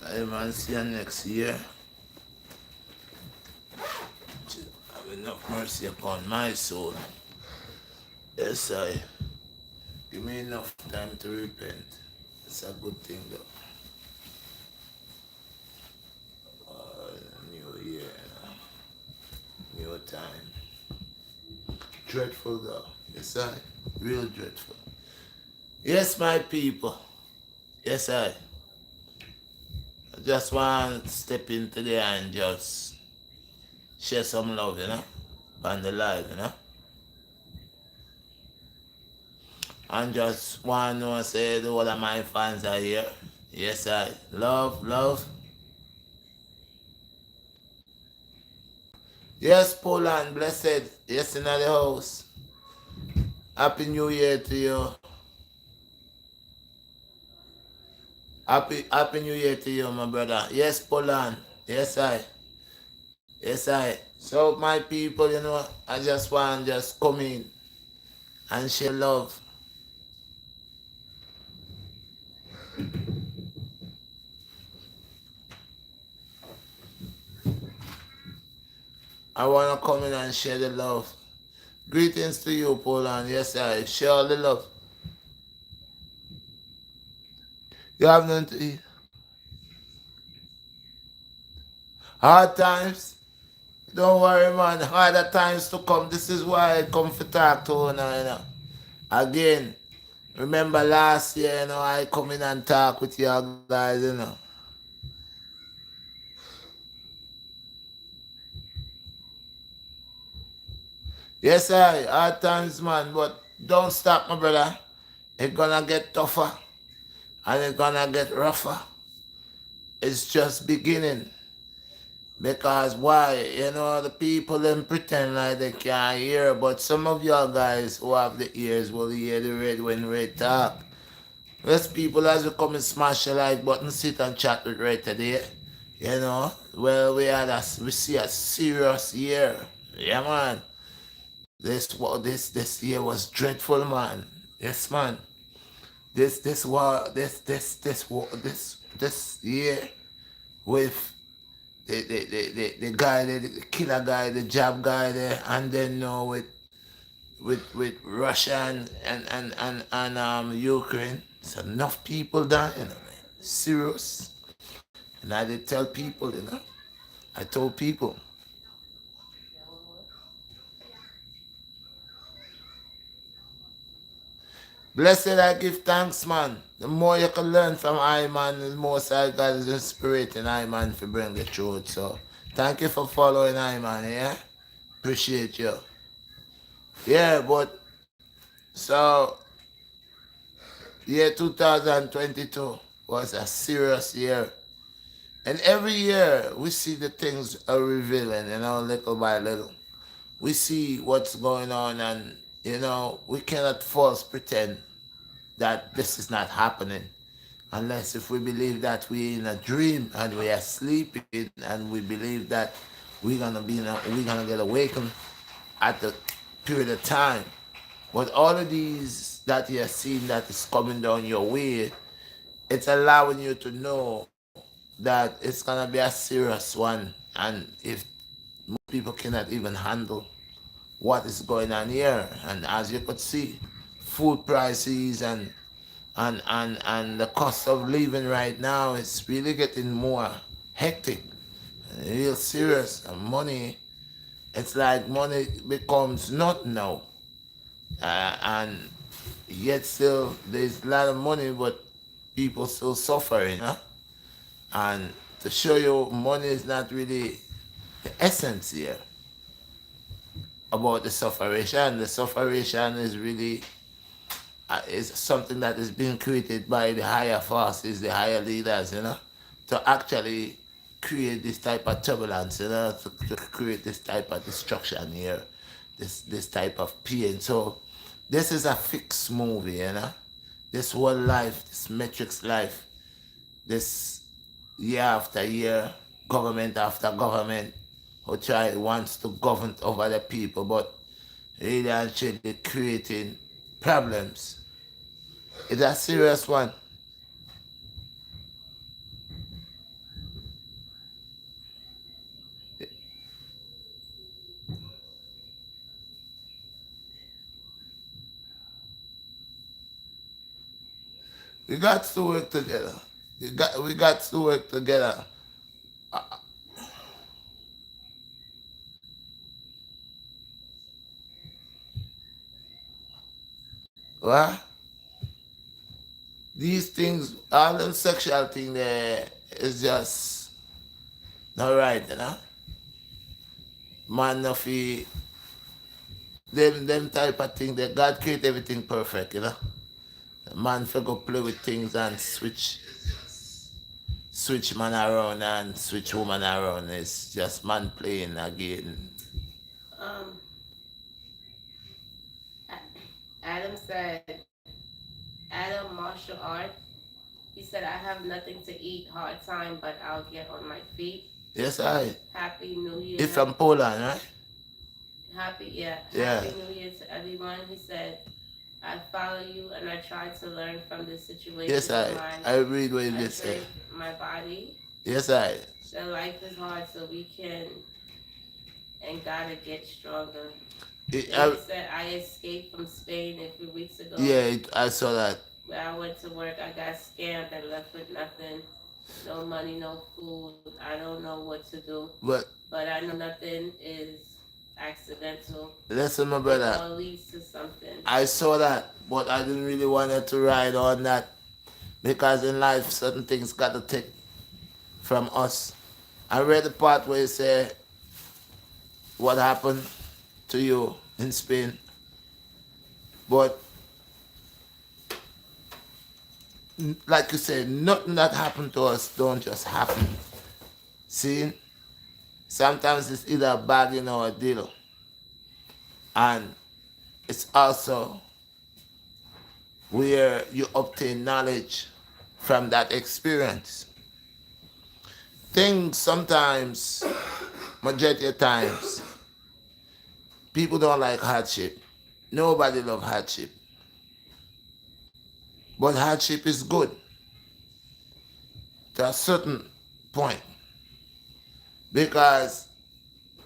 I man see you next year. Have enough mercy upon my soul. Yes, I. Give me enough time to repent. It's a good thing though. New year, new time. Dreadful though. Yes, I. Real dreadful. Yes, my people. Yes, I just want to step into there and just share some love, on the live, And just want to say to all of my fans are here. Yes, I. Love, love. Yes, Poland, blessed. Yes, in the house. Happy New Year to you. Happy New Year to you, my brother. Yes, Poland. Yes, I. Yes, I. So, my people, I just want to just come in and share love. I want to come in and share the love. Greetings to you, Poland. Yes, I. Share all the love. You have nothing to eat. Hard times. Don't worry, man. Harder times to come. This is why I come to talk to you now, Again, remember last year, I come in and talk with you guys, Yes, hard times, man, but don't stop, my brother. It's gonna get tougher and it's gonna get rougher. It's just beginning. Because why? The people then pretend like they can't hear, but some of y'all guys who have the ears will hear the red when Red talk. Let's people as we come and smash the like button, sit and chat with Red today. Well we see a serious year. Yeah, man. This year was dreadful, man. Yes, man. This year with the guy there, the killer guy, the jab guy there, and then with Russia and Ukraine. It's enough people dying, man. Serious. And I did tell people, I told people. Blessed I give thanks, man. The more you can learn from I, man, the more side God is inspirating I, man, to bring the truth. So, thank you for following I, man, yeah? Appreciate you. Yeah, but, so, year 2022 was a serious year. And every year, we see the things are revealing, little by little. We see what's going on and, we cannot false pretend that this is not happening. Unless if we believe that we're in a dream and we are sleeping and we believe that we're gonna get awakened at the period of time. But all of these that you're seeing that is coming down your way, it's allowing you to know that it's gonna be a serious one. And if most people cannot even handle what is going on here, and as you could see, food prices and the cost of living right now is really getting more hectic, real serious. And money, it's like money becomes nothing now. And yet still there's a lot of money, but people still suffering. And to show you, money is not really the essence here about the sufferation. The sufferation is really is something that is being created by the higher forces, the higher leaders, to actually create this type of turbulence, to create this type of destruction here, this type of pain. So this is a fixed movie, This whole life, this matrix life, this year after year, government after government, who wants to govern over the people, but really and truly creating problems. It's a serious one. We got to work together. We got to work together. What? These things, all them sexual thing there is just not right, you know? Man, no fee, them type of thing, that God create everything perfect, you know? Man for go play with things and switch man around and switch woman around. It's just man playing again. Um, Adam said, Adam martial art. He said, I have nothing to eat, hard time, but I'll get on my feet. Yes, I. Happy New It's Year. from Poland, right? Yeah. Happy New Year to everyone. He said, I follow you and I try to learn from this situation Yes, of I. mine. I read what I you say. train my body. Yes, I. So life is hard, so we can and gotta get stronger. It, And he said, I escaped from Spain a few weeks ago. yeah, I saw that. Where I went to work, I got scammed and left with nothing. No money, no food. I don't know what to do. But I know nothing is accidental. Listen, my It brother. all leads to something. I saw that, but I didn't really want to ride on that because in life, certain things got to take from us. I read the part where you say what happened to you in Spain, but like you said, nothing that happened to us don't just happen. See, sometimes it's either a bargain or a deal, and it's also where you obtain knowledge from that experience. Things sometimes, majority of times, people don't like hardship. Nobody love hardship. But hardship is good to a certain point. Because,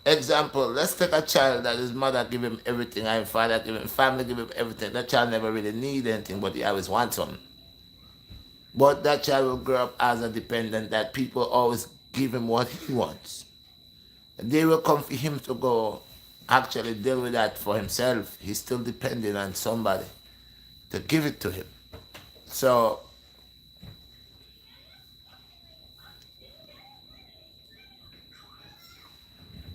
example, let's take a child that his mother give him everything and father give him, family give him everything. That child never really need anything, but he always wants something. But that child will grow up as a dependent that people always give him what he wants. They will come for him to go actually deal with that for himself. He's still depending on somebody to give it to him. So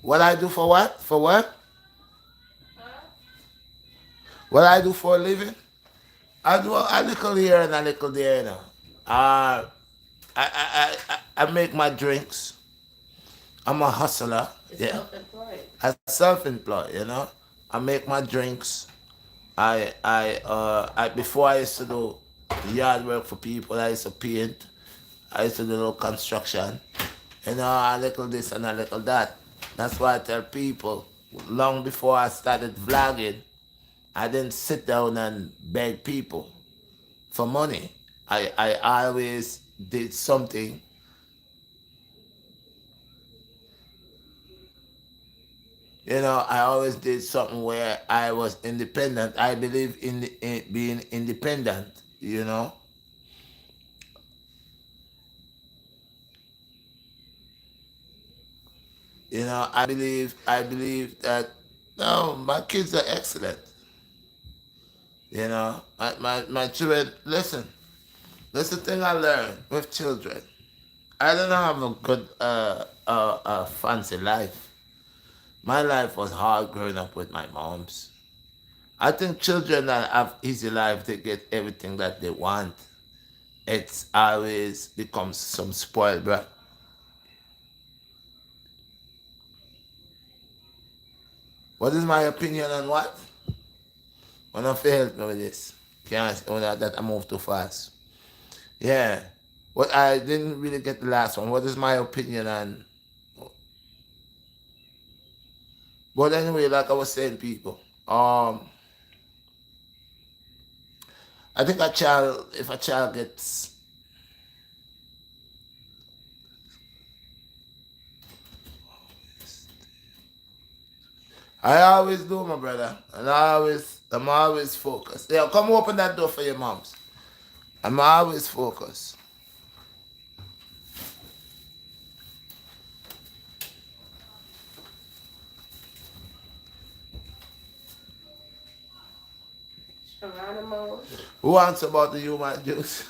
what I do for what? For what? What I do for a living? I do a little here and a little there, you know. I make my drinks. I'm a hustler. It's Yeah. self-employed. I'm self-employed, you know. I make my drinks. I before I used to do yard work for people. I used to paint. I used to do a little construction. You know, a little this and a little that. That's why I tell people, long before I started vlogging, I didn't sit down and beg people for money. I always did something. You know, I always did something where I was independent. I believe in being independent, you know. You know, I believe that no, my kids are excellent. You know, my children, listen, that's the thing I learned with children. I don't have a good, fancy life. My life was hard growing up with my moms. I think children that have easy life, they get everything that they want. It's always becomes some spoiled brat. What is my opinion on what? When I failed me with this. Can't say that I moved too fast. Yeah. What I didn't really get the last one. What is my opinion on? But anyway, like I was saying, people, I think a child, if a child gets, I always do, my brother, and I'm always focused. Yeah, come open that door for your moms. I'm always focused. Geronimo. Who wants about the human juice?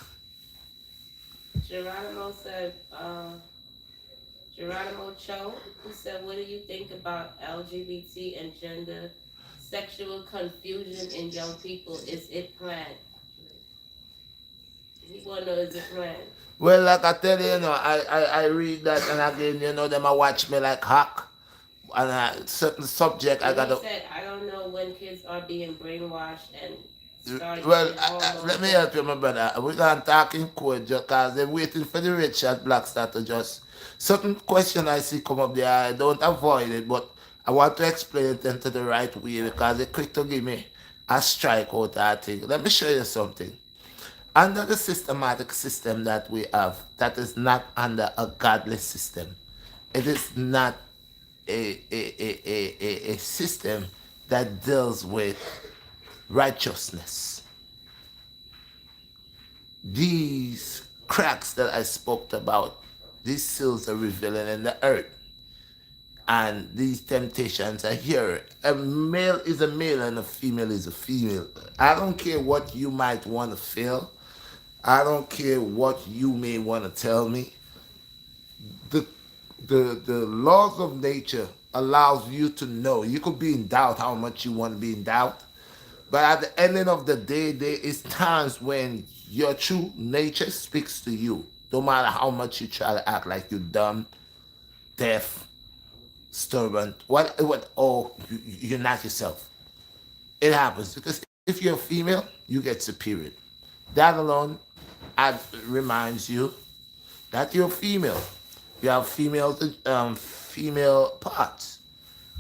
Geronimo said, Geronimo Cho, who said, what do you think about LGBT and gender sexual confusion in young people? Is it planned? He want to know, is it planned? Well, like I tell you, I read that and again, them I watch me like hack. And certain subject I And got he to. said, I don't know when kids are being brainwashed and start Well, getting hormones. let me help you, my brother. We're going to talk in code just because they're waiting for the Redshot BlackStar to just. Certain question I see come up there, I don't avoid it, but I want to explain it into the right way because they're quick to give me a strike out that thing. Let me show you something. Under the systematic system that we have, that is not under a godly system. It is not a system that deals with righteousness. These cracks that I spoke about, these seals are revealing in the earth. And these temptations are here. A male is a male and a female is a female. I don't care what you might want to feel. I don't care what you may want to tell me. The the laws of nature allows you to know. You could be in doubt how much you want to be in doubt. But at the ending of the day, there is times when your true nature speaks to you. No matter how much you try to act like you're dumb, deaf, stubborn, what, or you're not yourself. It happens because if you're a female, you get superior. That alone reminds you that you're female. You have female parts.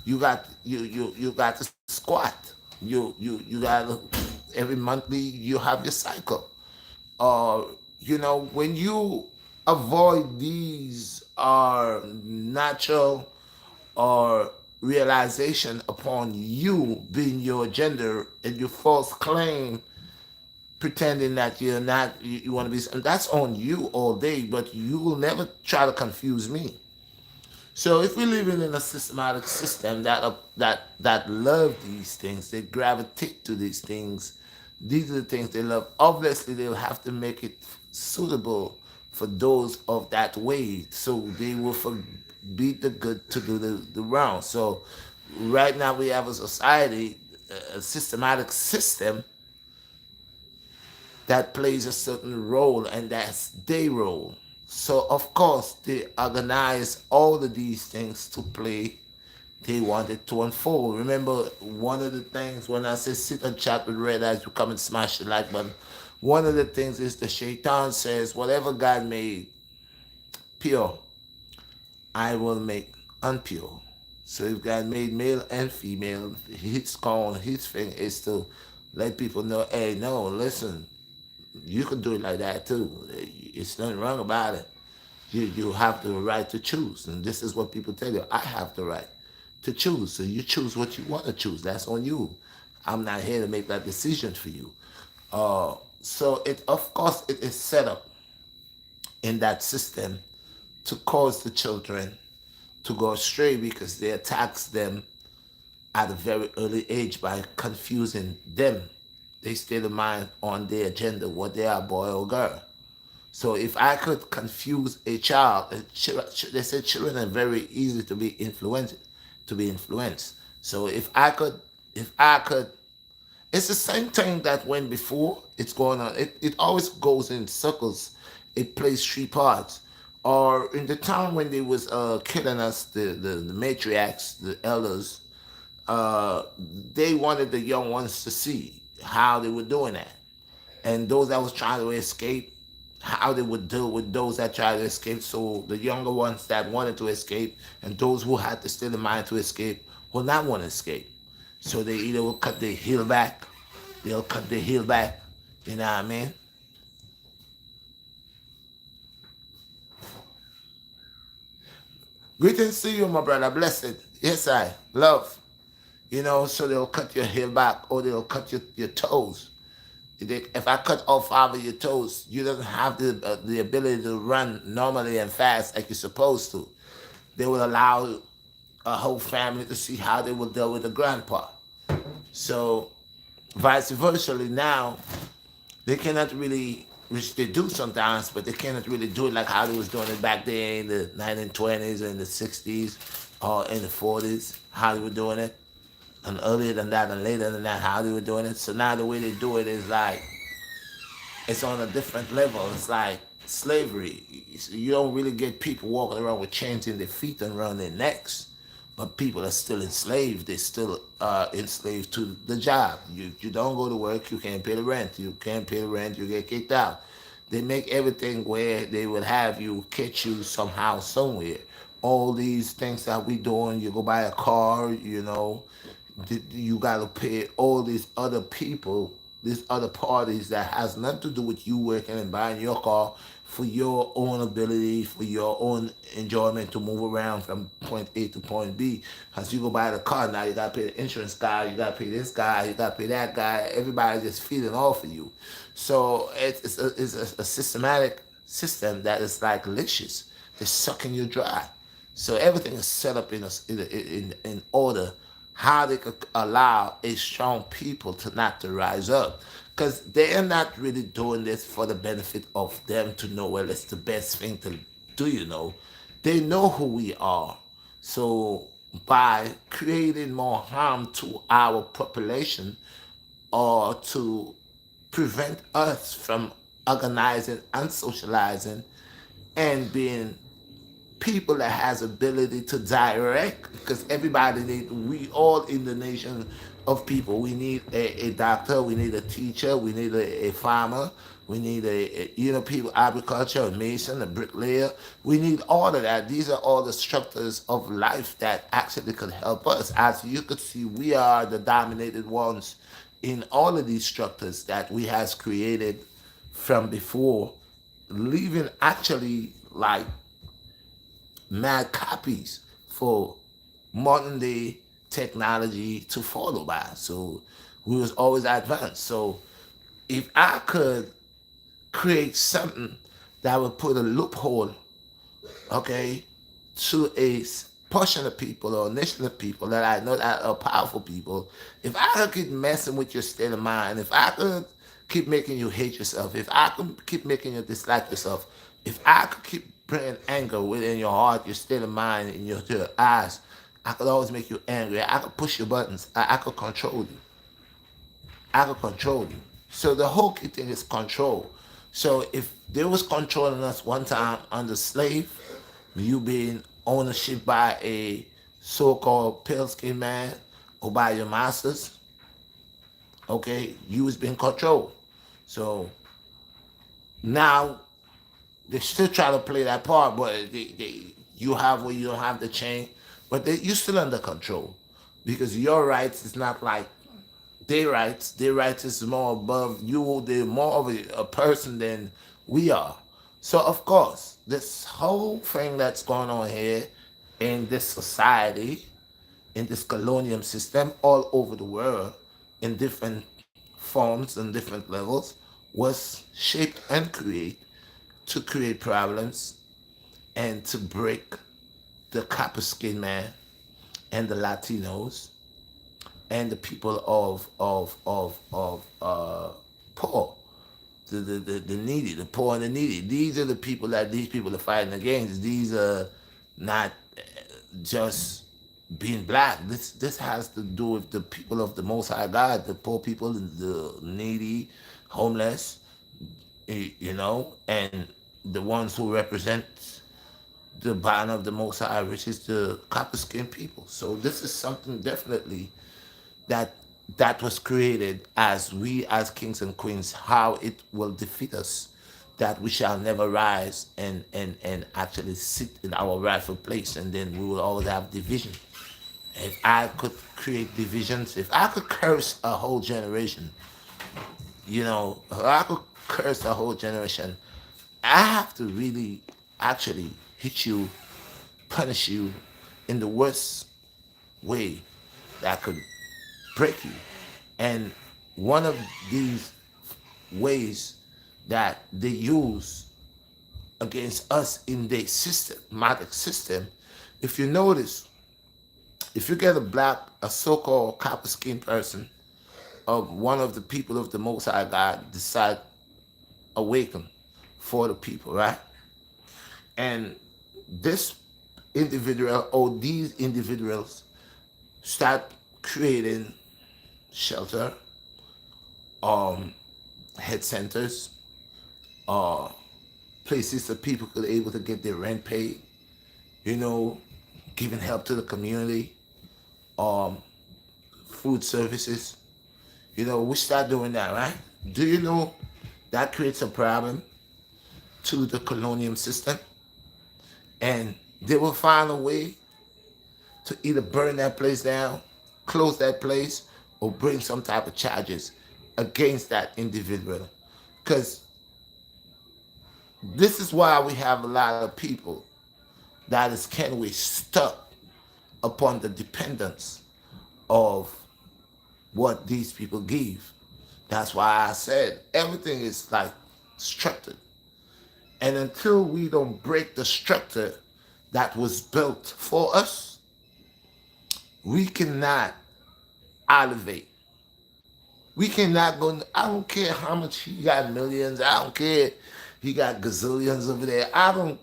You got to squat. You got every monthly you have your cycle. Or when you avoid these are natural or realization upon you being your gender and your false claim pretending that you're not you want to be, and that's on you all day, but you will never try to confuse me. So if we're living in a systematic system that love these things, they gravitate to these things. These are the things they love. Obviously, they'll have to make it suitable for those of that way. So they will forbid the good to do the wrong. So right now we have a society, a systematic system that plays a certain role, and that's their role. So of course they organize all of these things to play. They want it to unfold. Remember, one of the things when I say sit and chat with red eyes, you come and smash the like button. One of the things is the shaitan says, whatever God made pure, I will make unpure. So if God made male and female, his call, his thing is to let people know, hey, no, listen, you can do it like that too. It's nothing wrong about it. You have the right to choose, and this is what people tell you. I have the right to choose, so you choose what you want to choose. That's on you. I'm not here to make that decision for you. So it, of course, it is set up in that system to cause the children to go astray because they attacks them at a very early age by confusing them. They stay the mind on their agenda, what they are, boy or girl. So if I could confuse a child, they say children are very easy to be influenced. So if I could, it's the same thing that went before. It's going on. It always goes in circles. It plays three parts. Or in the time when they was killing us, the matriarchs, the elders, they wanted the young ones to see how they were doing that, and those that was trying to escape, how they would deal with those that tried to escape. So the younger ones that wanted to escape and those who had to still in mind to escape will not want to escape. So they either will cut their heel back, they'll cut their heel back, you know what I mean? Greetings to you, my brother, blessed. Yes, I love. So they'll cut your heel back or they'll cut your toes. If I cut off 5 of your toes, you don't have the ability to run normally and fast like you're supposed to. They would allow a whole family to see how they will deal with the grandpa. So vice versa, now they cannot really, which they do sometimes, but they cannot really do it like how they was doing it back then in the 1920s and the 60s or in the 40s, how they were doing it. And earlier than that and later than that, how they were doing it. So now the way they do it is like, it's on a different level. It's like slavery. You don't really get people walking around with chains in their feet and around their necks, but people are still enslaved. They're still enslaved to the job. You don't go to work, you can't pay the rent. You can't pay the rent, you get kicked out. They make everything where they would have you catch you somehow somewhere. All these things that we doing, you go buy a car, you gotta pay all these other people, these other parties that has nothing to do with you working and buying your car for your own ability, for your own enjoyment to move around from point A to point B. As you go buy the car, now you gotta pay the insurance guy, you gotta pay this guy, you gotta pay that guy. Everybody's just feeding off of you. So it's a systematic system that is like licious. They're sucking you dry. So everything is set up in order how they could allow a strong people to not to rise up, because they are not really doing this for the benefit of them to know, well, it's the best thing to do. They know who we are. So by creating more harm to our population, or to prevent us from organizing and socializing and being people that has ability to direct, because everybody need, we all in the nation of people, we need a doctor, we need a teacher, we need a farmer, we need people, agriculture, a mason, a bricklayer. We need all of that. These are all the structures of life that actually could help us. As you could see, we are the dominated ones in all of these structures that we has created from before, leaving actually like mad copies for modern day technology to follow by. So we was always advanced. So if I could create something that would put a loophole, okay, to a portion of people or nation of people that I know that are powerful people, if I could keep messing with your state of mind, if I could keep making you hate yourself, if I could keep making you dislike yourself, if I could keep bringing anger within your heart, your state of mind, in your eyes, I could always make you angry. I could push your buttons. I could control you. I could control you. So the whole key thing is control. So if they was controlling us one time under slave, you being ownership by a so-called pale skin man or by your masters, okay, you was being controlled. So now they still try to play that part, but you have where you don't have the chain, but you're still under control, because your rights is not like their rights. Their rights is more above you. They're more of a person than we are. So of course, this whole thing that's going on here in this society, in this colonial system all over the world, in different forms and different levels, was shaped and created to create problems and to break the copper skin man and the Latinos and the people of poor, the needy, the poor and the needy. These are the people that these people are fighting against. These are not just being black. This has to do with the people of the Most High God, the poor people, the needy, homeless, and the ones who represent the banner of the Most High, which is the copper skinned people. So this is something definitely that was created as we as kings and queens, how it will defeat us, that we shall never rise and actually sit in our rightful place, and then we will always have division. If I could create divisions, if I could curse a whole generation, if I could curse a whole generation, I have to really actually hit you, punish you in the worst way that could break you. And one of these ways that they use against us in their systematic system. If you notice, if you get a so-called copper skinned person, of one of the people of the Most High God decide awaken for the people, right? And this individual or these individuals start creating shelter, um, head centers, uh, places that people could able to get their rent paid, you know, giving help to the community, um, food services. We start doing that, right? Do you know that creates a problem to the colonial system? And they will find a way to either burn that place down, close that place, or bring some type of charges against that individual. Because this is why we have a lot of people that is can we stuck upon the dependence of what these people give. That's why I said everything is like structured. And until we don't break the structure that was built for us, we cannot elevate. We cannot go. I don't care how much he got millions. I don't care. He got gazillions over there. I don't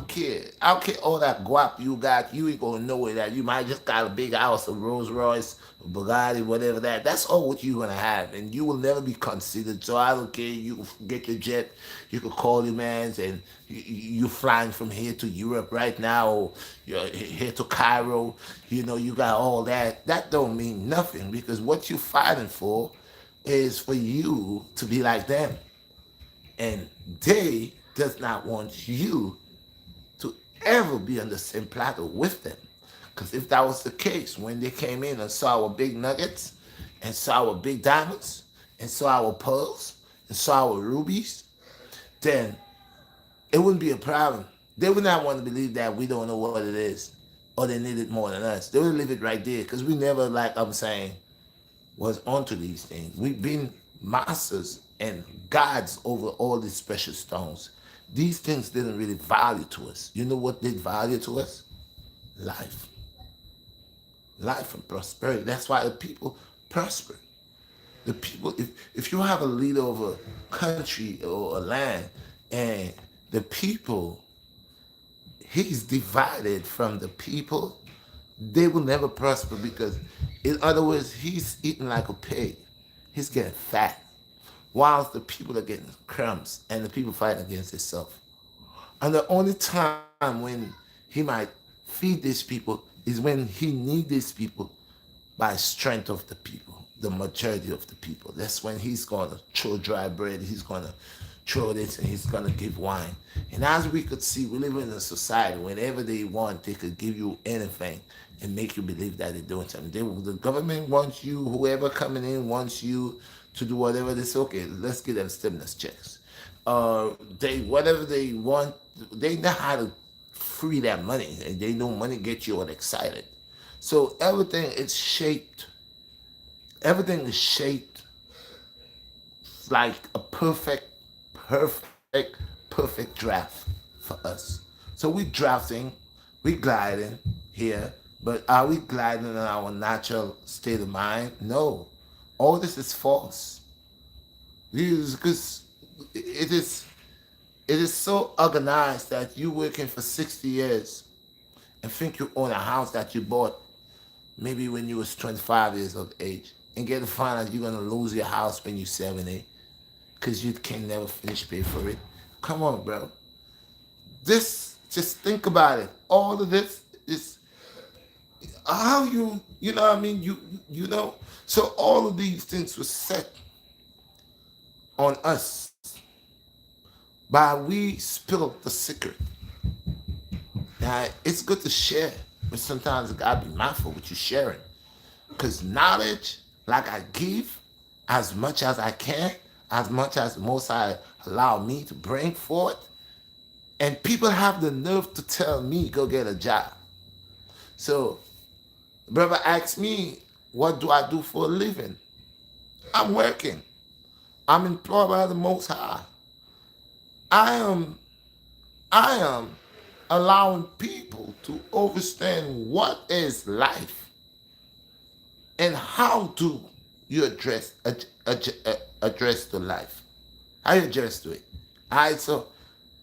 care. I don't care all that guap you got. You ain't gonna know it. That you might just got a big house, a Rolls Royce, a Bugatti, whatever that. That's all what you're gonna have, and you will never be considered. So I don't care. You can get your jet. You can call your mans, and you flying from here to Europe right now, or you're here to Cairo. You got all that. That don't mean nothing because what you fighting for is for you to be like them. And they does not want you to ever be on the same plateau with them. Because if that was the case, when they came in and saw our big nuggets, and saw our big diamonds, and saw our pearls, and saw our rubies, then it wouldn't be a problem. They would not want to believe that we don't know what it is, or they need it more than us. They would leave it right there, because we never, like I'm saying, was onto these things. We've been masters and gods over all these precious stones. These things didn't really value to us. You know what did value to us? Life. Life and prosperity. That's why the people prosper. The people, if you have a leader of a country or a land, and the people, he's divided from the people, they will never prosper because, in other words, he's eating like a pig. He's getting fat. Whilst the people are getting crumbs and the people fighting against themselves. And the only time when he might feed these people is when he needs these people by strength of the people, the majority of the people. That's when he's going to throw dry bread, he's going to throw this, and he's going to give wine. And as we could see, we live in a society, whenever they want, they could give you anything and make you believe that they're doing something. The government wants you, whoever coming in wants you to do whatever they say, okay, let's give them stimulus checks. They whatever they want, they know how to free that money, and they know money gets you all excited. So everything is shaped like a perfect draft for us. So we drafting, we gliding here, but are we gliding in our natural state of mind? No. All this is false. Because it is so organized that you working for 60 years and think you own a house that you bought maybe when you was 25 years of age, and get to find out you're going to lose your house when you're 70 because you can never finish pay for it. Come on, bro. Just think about it. All of this is how you know what I mean? You know? So all of these things were set on us by we spilled the secret. Now, it's good to share, but sometimes you gotta be mindful what you're sharing. Because knowledge, like I give, as much as I can, as much as most I allow me to bring forth, and people have the nerve to tell me, go get a job. So, brother asked me, what do I do for a living? I'm working. I'm employed by the Most High. I am I am allowing people to understand what is life and how do you address the life. How you address to it. Alright, so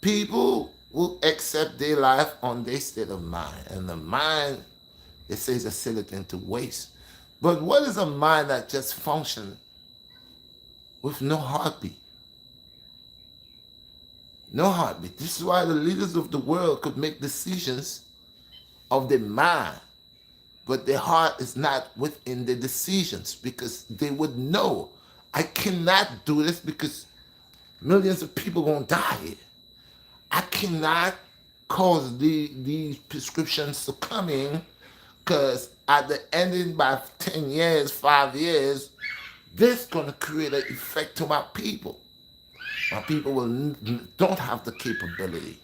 people will accept their life on their state of mind. And the mind, it says a silly thing to waste. But what is a mind that just functions with no heartbeat? No heartbeat. This is why the leaders of the world could make decisions of their mind, but their heart is not within the decisions because they would know I cannot do this because millions of people gonna die. I cannot cause these prescriptions to come in because at the ending by 10 years, 5 years, this gonna create an effect to my people. My people don't have the capability.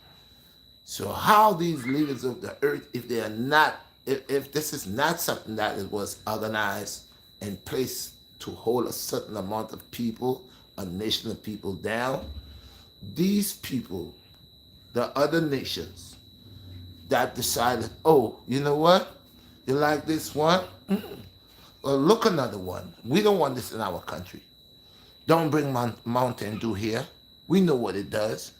So how these leaders of the earth, if they are not, if this is not something that it was organized and placed to hold a certain amount of people, a nation of people down, these people, the other nations that decided, oh, you know what? You like this one? Well, look another one. We don't want this in our country. Don't bring Mountain Dew here. We know what it does.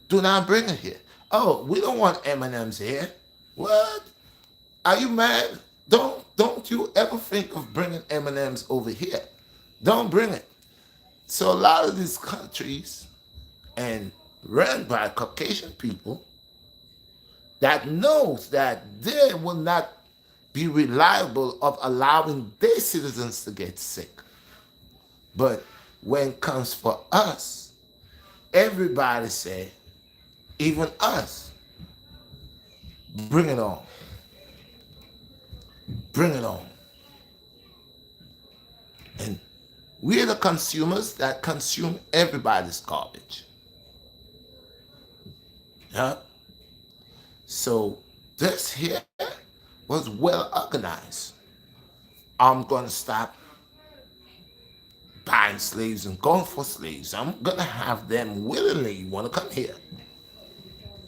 Do not bring it here. Oh, we don't want M&Ms here. What? Are you mad? Don't you ever think of bringing M&Ms over here. Don't bring it. So a lot of these countries and run by Caucasian people that knows that they will not be reliable of allowing their citizens to get sick. But when it comes for us, everybody say, even us, bring it on. Bring it on. And we're the consumers that consume everybody's garbage. Yeah? So this here was well organized. I'm going to stop buying slaves and going for slaves. I'm going to have them willingly want to come here.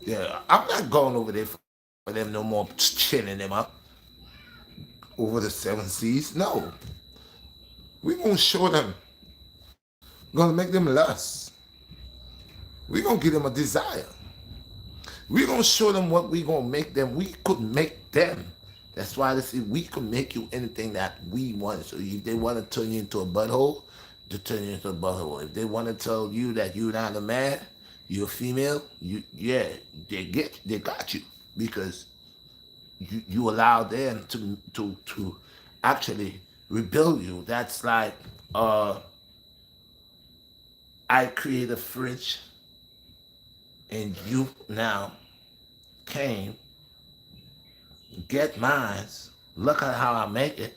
Yeah, I'm not going over there for them no more, chinning them up over the 7 seas. No. We're going to show them. We're going to make them lust. We're going to give them a desire. We're going to show them what we're going to make them. We could make them. That's why they say we can make you anything that we want. So if they want to turn you into a butthole, they turn you into a butthole. If they want to tell you that you're not a man, you're a female, they got you because you allow them to actually rebuild you. That's like I create a fridge and you now came, get mine, look at how I make it,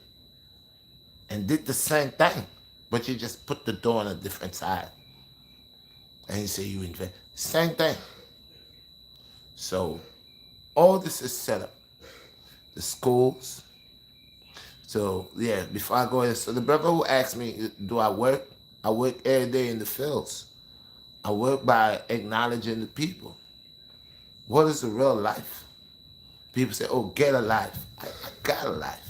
and did the same thing, but you just put the door on a different side. And you say you invent. Same thing. So all this is set up. The schools. So yeah, before I go in, so the brother who asked me, do I work? I work every day in the fields. I work by acknowledging the people. What is the real life? People say, oh, get a life. I got a life.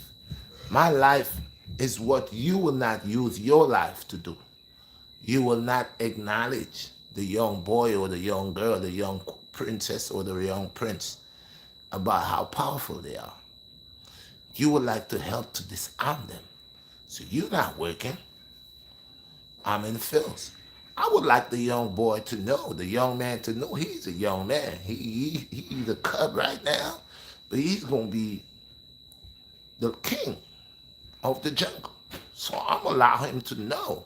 My life is what you will not use your life to do. You will not acknowledge the young boy or the young girl, the young princess or the young prince about how powerful they are. You would like to help to disarm them. So you're not working. I'm in the fields. I would like the young boy to know, the young man to know he's a young man. He's a cub right now, but he's going to be the king of the jungle. So I'm going to allow him to know.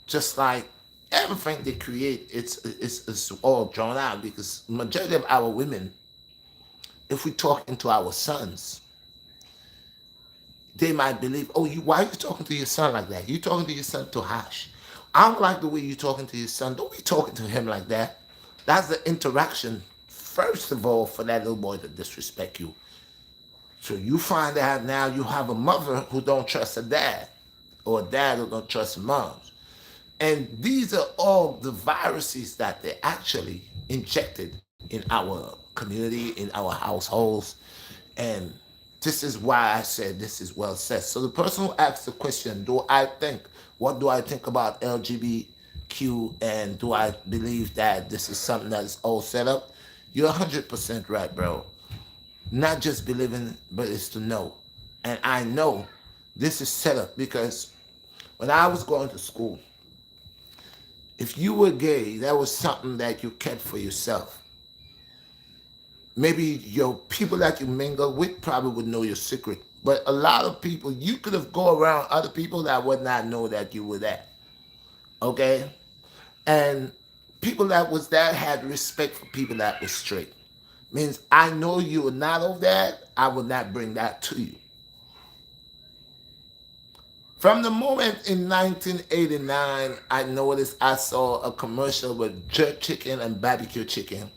Just like everything they create, it's all drawn out because majority of our women, if we talk into our sons, they might believe, oh, why are you talking to your son like that? You talking to your son too harsh. I don't like the way you're talking to your son. Don't be talking to him like that. That's the interaction, first of all, for that little boy to disrespect you. So you find out now you have a mother who don't trust her dad, or a dad who don't trust moms. And these are all the viruses that they actually injected in our community, in our households. And this is why I said this is well said. So the person who asked the question, what do I think about LGBTQ, and do I believe that this is something that is all set up? You're 100% right, bro. Not just believing, but it's to know. And I know this is set up because when I was going to school, if you were gay, that was something that you kept for yourself. Maybe your people that you mingle with probably would know your secret. But a lot of people, you could have go around other people that would not know that you were that. Okay? And people that was that had respect for people that was straight. Means I know you are not of that, I will not bring that to you. From the moment in 1989, I noticed I saw a commercial with jerk chicken and barbecue chicken.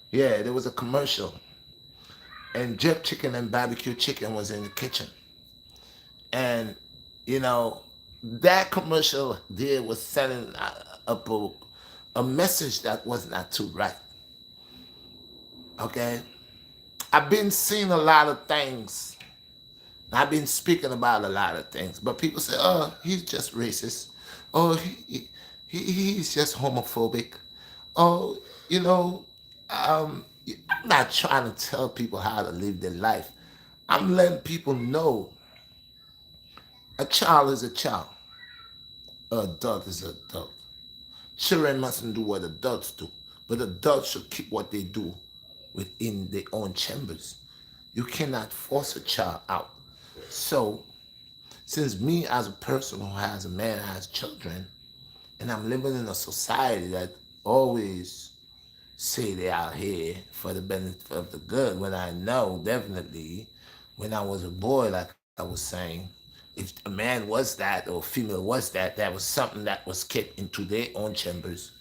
Yeah, there was a commercial. And jerk chicken and barbecue chicken was in the kitchen. And, you know, that commercial there was sending up a message that was not too right. Okay? I've been seeing a lot of things. I've been speaking about a lot of things. But people say, oh, he's just racist. Oh, he's just homophobic. Oh, you know, I'm not trying to tell people how to live their life. I'm letting people know a child is a child. An adult is an adult. Children mustn't do what adults do, but adults should keep what they do within their own chambers. You cannot force a child out. So, since me as a person who has a man has children, and I'm living in a society that always say they out here for the benefit of the good, when I know definitely when I was a boy, like I was saying, if a man was that or a female was that, that was something that was kept into their own chambers.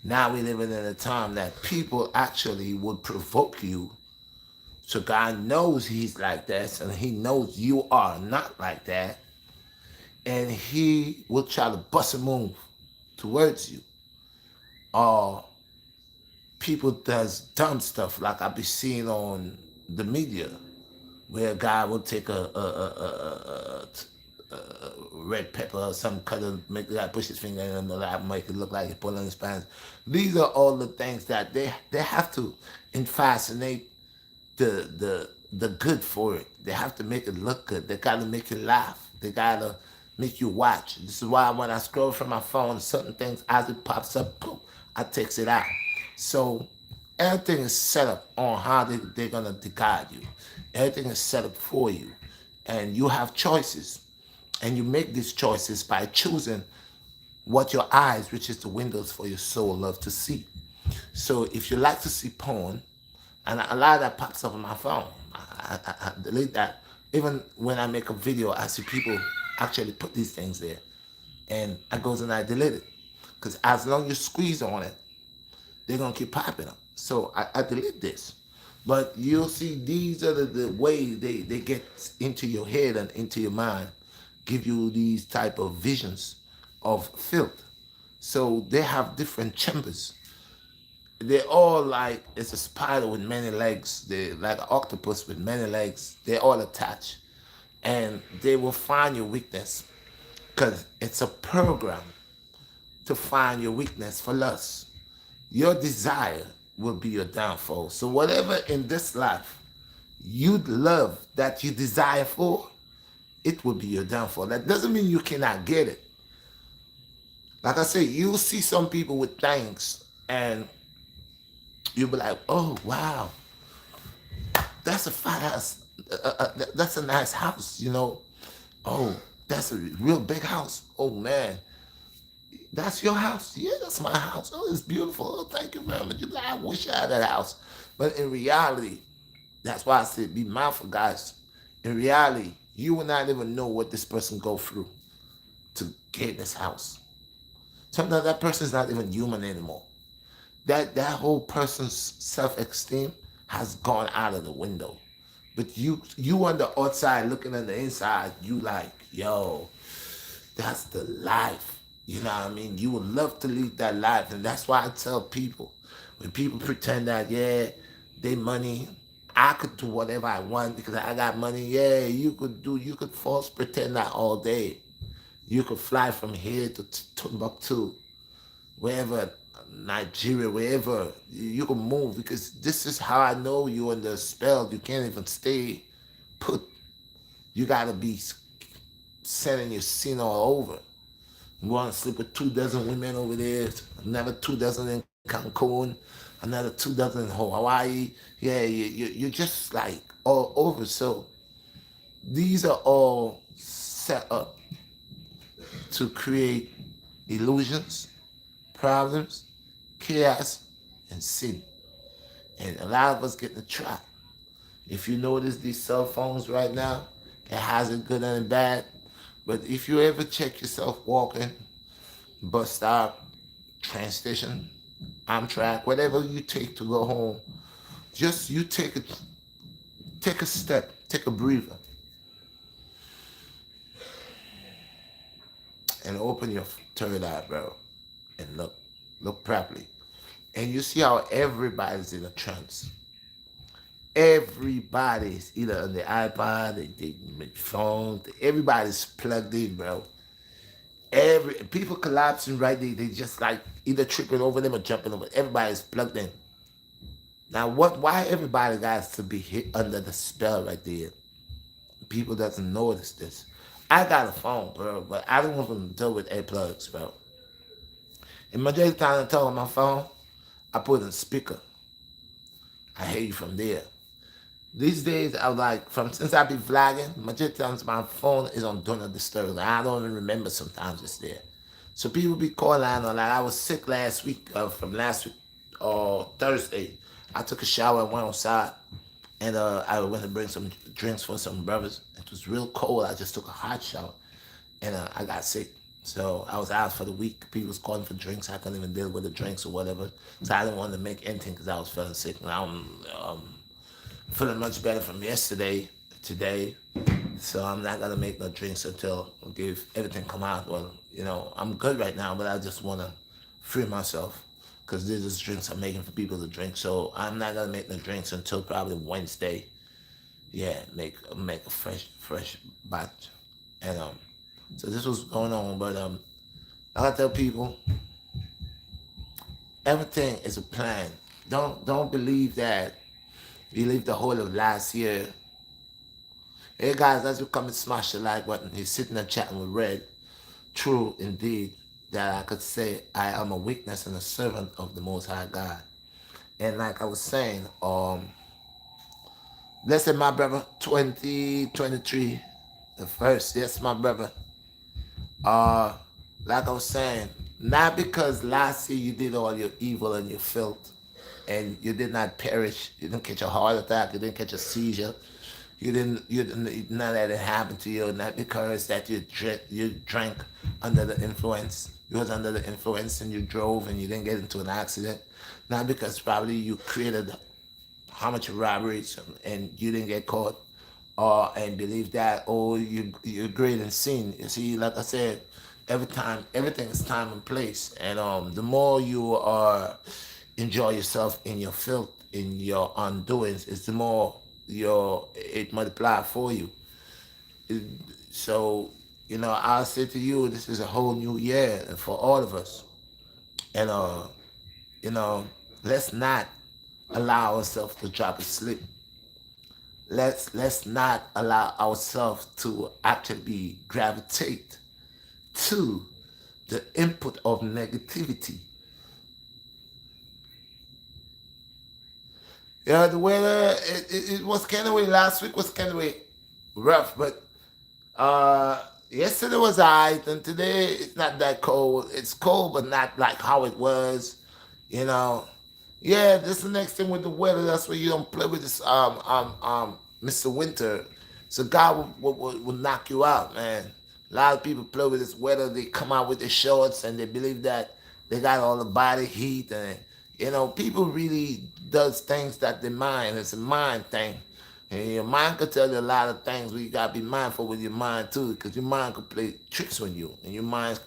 Now we living in a time that people actually would provoke you. So God knows he's like that, and he knows you are not like that. And he will try to bust a move towards you. Or people does dumb stuff like I be seeing on the media, where a guy will take a red pepper or some color, make that push his finger in the lap, make it look like he's pulling his pants. These are all the things that they have to fascinate the good for it. They have to make it look good. They gotta make you laugh. They gotta make you watch. This is why when I scroll from my phone, certain things as it pops up, boom, I takes it out. So everything is set up on how they're gonna guide you. Everything is set up for you. And you have choices. And you make these choices by choosing what your eyes, which is the windows for your soul, love to see. So if you like to see porn, and a lot of that pops up on my phone, I delete that. Even when I make a video, I see people actually put these things there. And I goes and I delete it. Because as long as you squeeze on it, they're going to keep popping up. So I delete this. But you'll see these are the ways they get into your head and into your mind, give you these type of visions of filth. So they have different chambers. They're all like, it's a spider with many legs. They're like an octopus with many legs. They're all attached. And they will find your weakness because it's a program to find your weakness for lust. Your desire will be your downfall. So whatever in this life you love that you desire for, it will be your downfall. That doesn't mean you cannot get it. Like I say, you'll see some people with things and you'll be like, oh, wow, that's a fine house. That's a nice house, you know. Oh, that's a real big house. Oh, man, that's your house? Yeah, that's my house. Oh, it's beautiful. Oh, thank you very much. I wish I had that house. But in reality, that's why I said be mindful, guys. In reality, you will not even know what this person go through to get this house. Sometimes that person is not even human anymore. That whole person's self-esteem has gone out of the window. But you on the outside looking on the inside, you like, yo, that's the life. You know what I mean? You would love to lead that life. And that's why I tell people, when people pretend that, yeah, they money, I could do whatever I want because I got money. Yeah, you could false pretend that all day. You could fly from here to Timbuktu, wherever, Nigeria, wherever. You can move because this is how I know you under a spell. You can't even stay put. You gotta be sending your scene all over. You want to sleep with 2 dozen women over there, another 2 dozen in Cancun, another 2 dozen in Hawaii. Yeah, you're just like all over. So these are all set up to create illusions, problems, chaos, and sin. And a lot of us get in the trap. If you notice these cell phones right now, it has it good and bad. But if you ever check yourself walking, bus stop, train station, Amtrak, whatever you take to go home, just you take a step, take a breather, and open your third eye, bro, and look properly, and you see how everybody's in a trance. Everybody's either on the iPod, they phone, everybody's plugged in, bro. Every people collapsing right there, they just like either tripping over them or jumping over. Everybody's plugged in. Now, why everybody got to be hit under the spell right there? People doesn't notice this. I got a phone, bro, but I don't even deal with earplugs, bro. And majority of the time I talk on my phone, I put it in speaker. I hear you from there. These days, I like from since I be vlogging, majority of times my phone is on do not disturb. Like, I don't even remember sometimes it's there. So people be calling on like I was sick last week from last week or Thursday. I took a shower and went outside and I went to bring some drinks for some brothers. It was real cold. I just took a hot shower and I got sick. So I was out for the week. People was calling for drinks. I couldn't even deal with the drinks or whatever. So I didn't want to make anything because I was feeling sick. And I'm feeling much better from yesterday, today. So I'm not gonna make no drinks until give everything come out. Well, I'm good right now, but I just wanna free myself because there's just drinks I'm making for people to drink. So I'm not gonna make no drinks until probably Wednesday. Yeah, make a fresh batch, and so this was going on. But I tell people everything is a plan. Don't believe that you lived the whole of last year. Hey guys, as you come and smash the like button, he's sitting and chatting with Red. True indeed that I could say I am a witness and a servant of the Most High God. And like I was saying, let's say my brother, 2023, the first, yes, my brother. Uh, like I was saying, not because last year you did all your evil and your filth, and you did not perish. You didn't catch a heart attack. You didn't catch a seizure. None of that happened to you. Not because that you drank under the influence. You was under the influence and you drove and you didn't get into an accident. Not because probably you created how much robberies and you didn't get caught, or and believe that you're great in sin. You see, like I said, everything is time and place, and the more you are enjoy yourself in your filth, in your undoings, it's the more it multiply for you. It- so I'll say to you, this is a whole new year for all of us, and you know, let's not allow ourselves to drop asleep. Let's not allow ourselves to actually gravitate to the input of negativity. Yeah, the weather it was kind of way last week was kind of way rough, but yesterday was alright, and today it's not that cold. It's cold, but not like how it was, you know. Yeah, this is the next thing with the weather. That's why you don't play with this Mr. Winter. So God will knock you out, man. A lot of people play with this weather. They come out with their shorts and they believe that they got all the body heat, and people really does things that they mind. It's a mind thing. And your mind could tell you a lot of things, but you gotta be mindful with your mind too, because your mind could play tricks on you, and your mind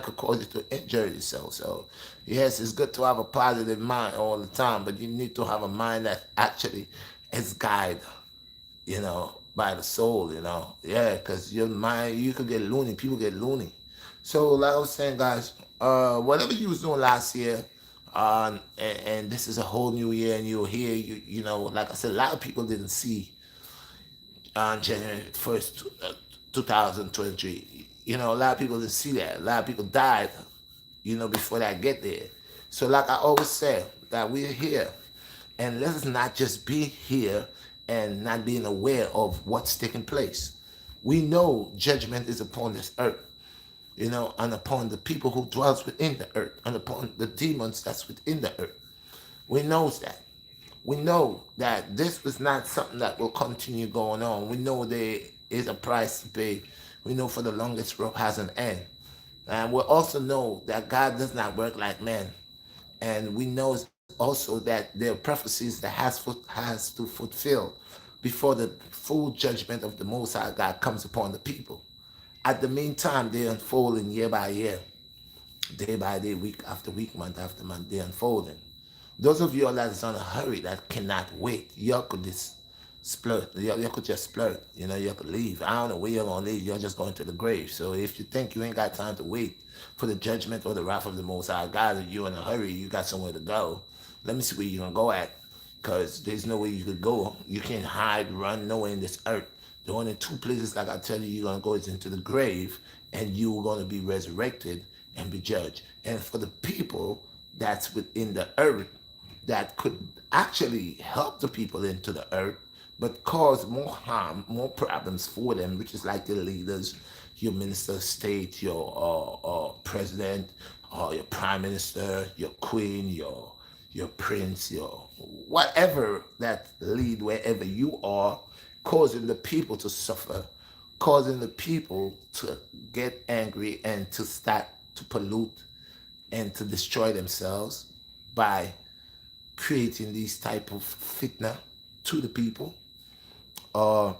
could cause you to injure yourself. So, yes, it's good to have a positive mind all the time, but you need to have a mind that actually is guided, by the soul, Yeah, because your mind, you could get loony. People get loony. So, like I was saying, guys, whatever you was doing last year, and this is a whole new year, and you're here, like I said, a lot of people didn't see on January 1st, 2023. A lot of people didn't see that. A lot of people died, before that get there. So, like I always say, that we're here, and let us not just be here and not being aware of what's taking place. We know judgment is upon this earth, and upon the people who dwells within the earth, and upon the demons that's within the earth. We knows that. We know that this was not something that will continue going on. We know there is a price to pay. We know for the longest rope has an end. And we also know that God does not work like man. And we know also that there are prophecies that has to fulfill before the full judgment of the Most High God comes upon the people. At the meantime, they're unfolding year by year, day by day, week after week, month after month, they're unfolding. Those of you all that's in a hurry that cannot wait, y'all could just splurt. Y'all could just splurt. You could leave. I don't know where you're going to leave. You're just going to the grave. So if you think you ain't got time to wait for the judgment or the wrath of the Most High God, if you're in a hurry, you got somewhere to go. Let me see where you're going to go at. Because there's no way you could go. You can't hide, run nowhere in this earth. The only two places, like I tell you, you're going to go is into the grave, and you're going to be resurrected and be judged. And for the people that's within the earth that could actually help the people into the earth, but cause more harm, more problems for them, which is like your leaders, your minister of state, your president, your prime minister, your queen, your prince, your whatever that lead wherever you are, causing the people to suffer, causing the people to get angry and to start to pollute and to destroy themselves by creating these type of fitna to the people. Uh,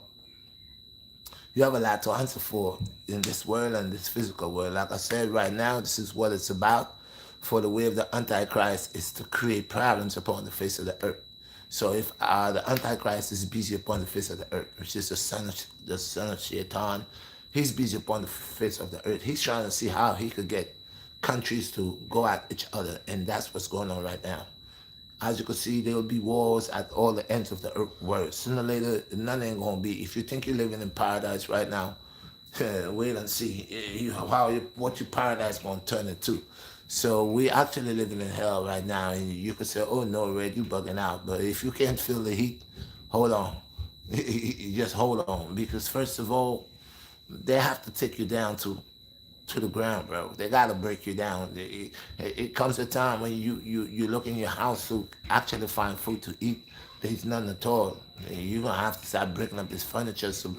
you have a lot to answer for in this world and this physical world. Like I said, right now, this is what it's about. For the way of the Antichrist is to create problems upon the face of the earth. So if the Antichrist is busy upon the face of the earth, which is the son of Shaitan, he's busy upon the face of the earth. He's trying to see how he could get countries to go at each other, and that's what's going on right now. As you can see, there will be wars at all the ends of the earth world. Sooner or later, none ain't gonna be. If you think you're living in paradise right now, wait and see what your paradise gonna turn into. So we actually living in hell right now, and you could say, "Oh no, Red, you bugging out." But if you can't feel the heat, hold on. Just hold on, because first of all, they have to take you down to the ground, bro. They gotta break you down. It comes a time when you look in your house to actually find food to eat. There's none at all. You're gonna have to start breaking up this furniture to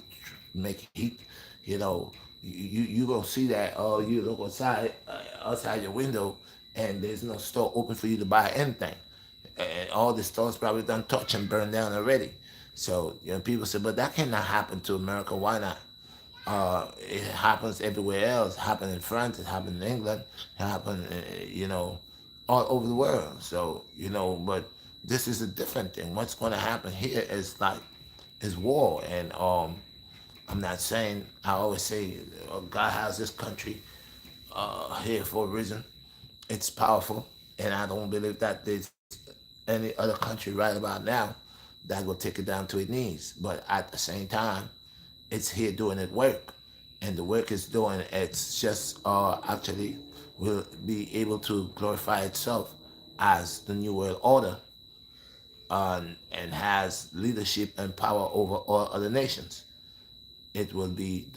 make heat. You know, you gonna see that. Oh, you look outside your window, and there's no store open for you to buy anything. And all the stores probably done touch and burned down already. So people say, but that cannot happen to America. Why not? It happens everywhere else. It happened in France. It happened in England. It happened, all over the world. So but this is a different thing. What's going to happen here is war. And I'm not saying. I always say God has this country here for a reason. It's powerful, and I don't believe that there's any other country right about now that will take it down to its knees. But at the same time, it's here doing its work, and the work it's doing, it's just actually will be able to glorify itself as the new world order, and has leadership and power over all other nations. It's going to be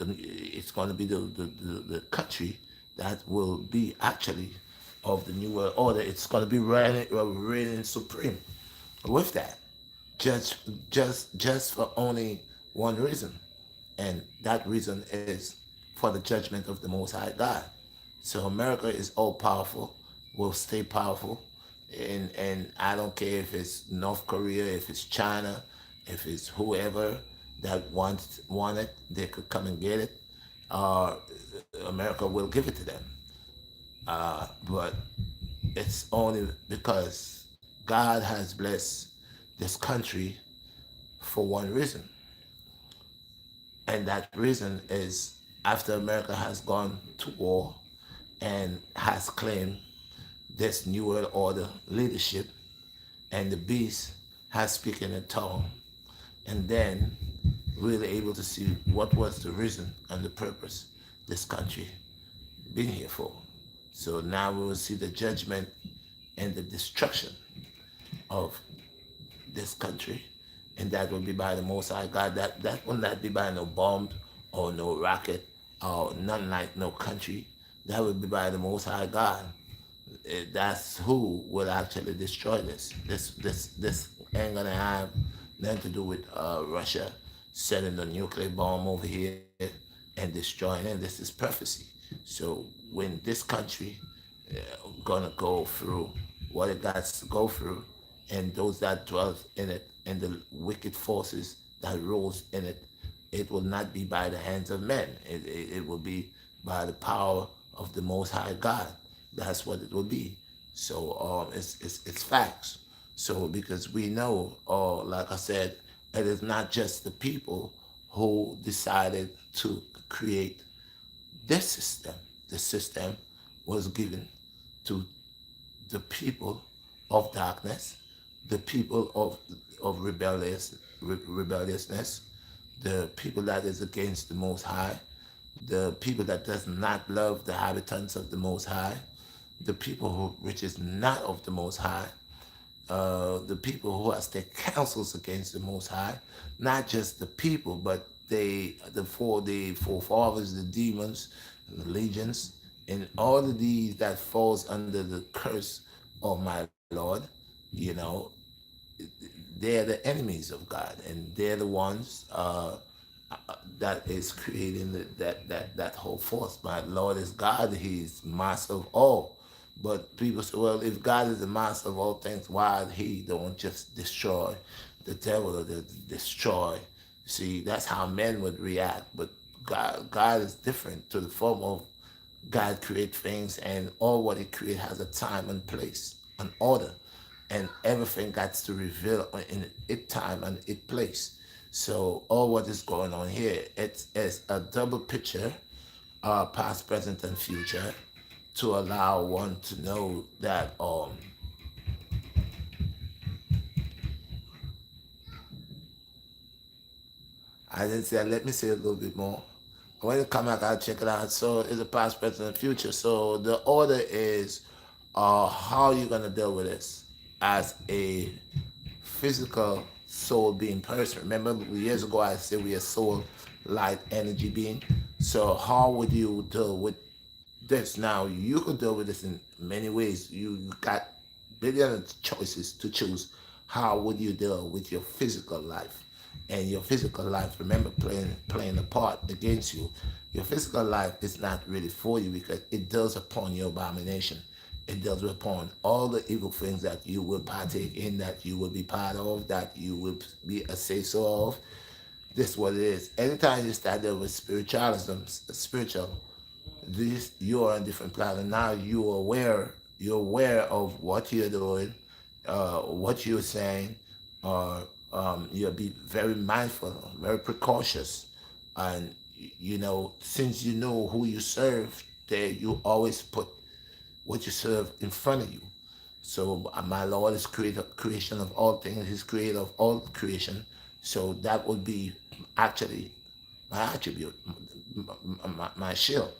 the country that will be actually of the new world order. It's going to be reigning supreme with that, just just for only one reason, and that reason is for the judgment of the Most High God. So America is all powerful, will stay powerful, and I don't care if it's North Korea, if it's China, If it's whoever that want it, they could come and get it. Uh, America will give it to them. But it's only because God has blessed this country for one reason. And that reason is after America has gone to war and has claimed this New World Order leadership, and the beast has spoken a tongue, and then we were able to see what was the reason and the purpose this country been here for. So now we will see the judgment and the destruction of this country, and that will be by the Most High God. That will not be by no bomb or no rocket or none like no country. That will be by the Most High God. That's who will actually destroy this. This ain't gonna have nothing to do with Russia setting a nuclear bomb over here and destroying it. This is prophecy. So when this country gonna go through what it got to go through, and those that dwell in it, and the wicked forces that rules in it, it will not be by the hands of men. It will be by the power of the Most High God. That's what it will be. So it's facts. So because we know, like I said, it is not just the people who decided to create this system. The system was given to the people of darkness, the people of rebelliousness, the people that is against the Most High, the people that does not love the habitants of the Most High, the people who which is not of the Most High, the people who has their counsels against the Most High, not just the people, but the forefathers, the demons, the legions, and all of these that falls under the curse of my Lord, you know, they're the enemies of God, and they're the ones that is creating that whole force. My Lord is God; He's master of all. But people say, well, if God is the master of all things, why He don't just destroy the devil or destroy? See, that's how men would react. But God is different to the form of God create things, and all what He create has a time and place, an order, and everything got to reveal in its time and its place. So all what is going on here, it's a double picture, past, present, and future, to allow one to know that I didn't say, let me say a little bit more. When you come back, I'll check it out. So it's a past, present, and future. So the order is how you're going to deal with this as a physical soul being person. Remember years ago I said we are soul, light, energy being. So how would you deal with this? Now you could deal with this in many ways. You got billion of choices to choose. How would you deal with your physical life? And your physical life, remember, playing a part against you. Your physical life is not really for you because it does upon your abomination. It does upon all the evil things that you will partake in, that you will be part of, that you will be a say-so of. This is what it is. Anytime you start there with spiritualism, spiritual, this you're on a different planet. Now you're aware of what you're doing, what you're saying, you'll be very mindful, very precautious, and you know, since you know who you serve, there you always put what you serve in front of you. So my Lord is creation of all things. He's creator of all creation. So that would be actually my attribute, my shield.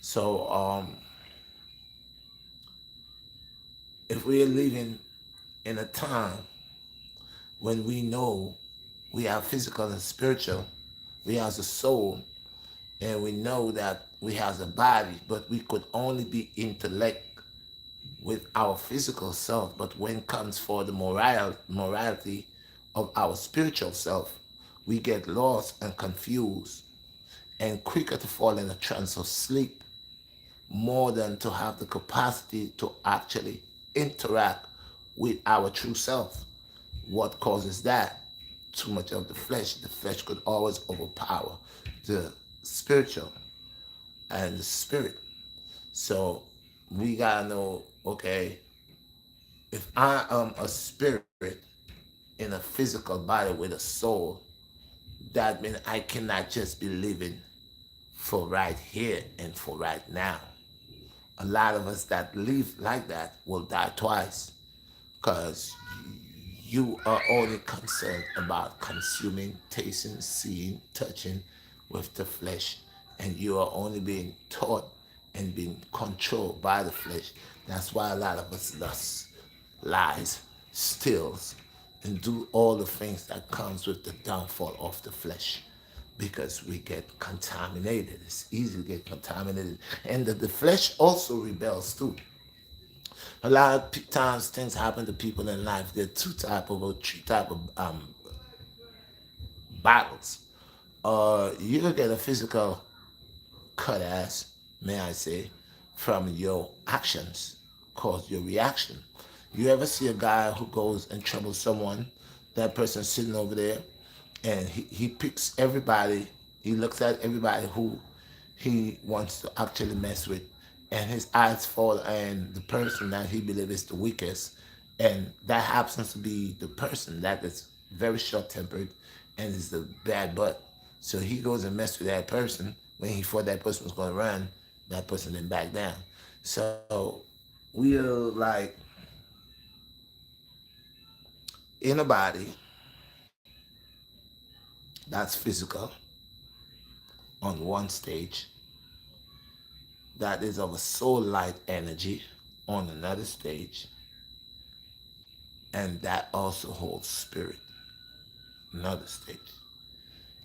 So if we are living in a time when we know we have physical and spiritual, we have a soul, and we know that we have a body, but we could only be intellect with our physical self. But when it comes for the morality of our spiritual self, we get lost and confused and quicker to fall in a trance of sleep more than to have the capacity to actually interact with our true self. What causes that? too much of the flesh could always overpower the spiritual and the spirit. So we gotta know, okay, if I am a spirit in a physical body with a soul, that means I cannot just be living for right here and for right now. A lot of us that live like that will die twice because you are only concerned about consuming, tasting, seeing, touching with the flesh, and you are only being taught and being controlled by the flesh. That's why a lot of us lust, lies, steals, and do all the things that comes with the downfall of the flesh because we get contaminated. It's easy to get contaminated. And the flesh also rebels too. A lot of times things happen to people in life. There are two type of or three type of battles. You can get a physical cut ass, may I say, from your actions, cause your reaction. You ever see a guy who goes and troubles someone, that person sitting over there, and he picks everybody, he looks at everybody who he wants to actually mess with, and his eyes fall on the person that he believes is the weakest, and that happens to be the person that is very short tempered and is the bad butt. So he goes and mess with that person. When he thought that person was going to run, that person didn't back down. So we're like in a body that's physical on one stage, that is of a soul light energy on another stage, and that also holds spirit, another stage.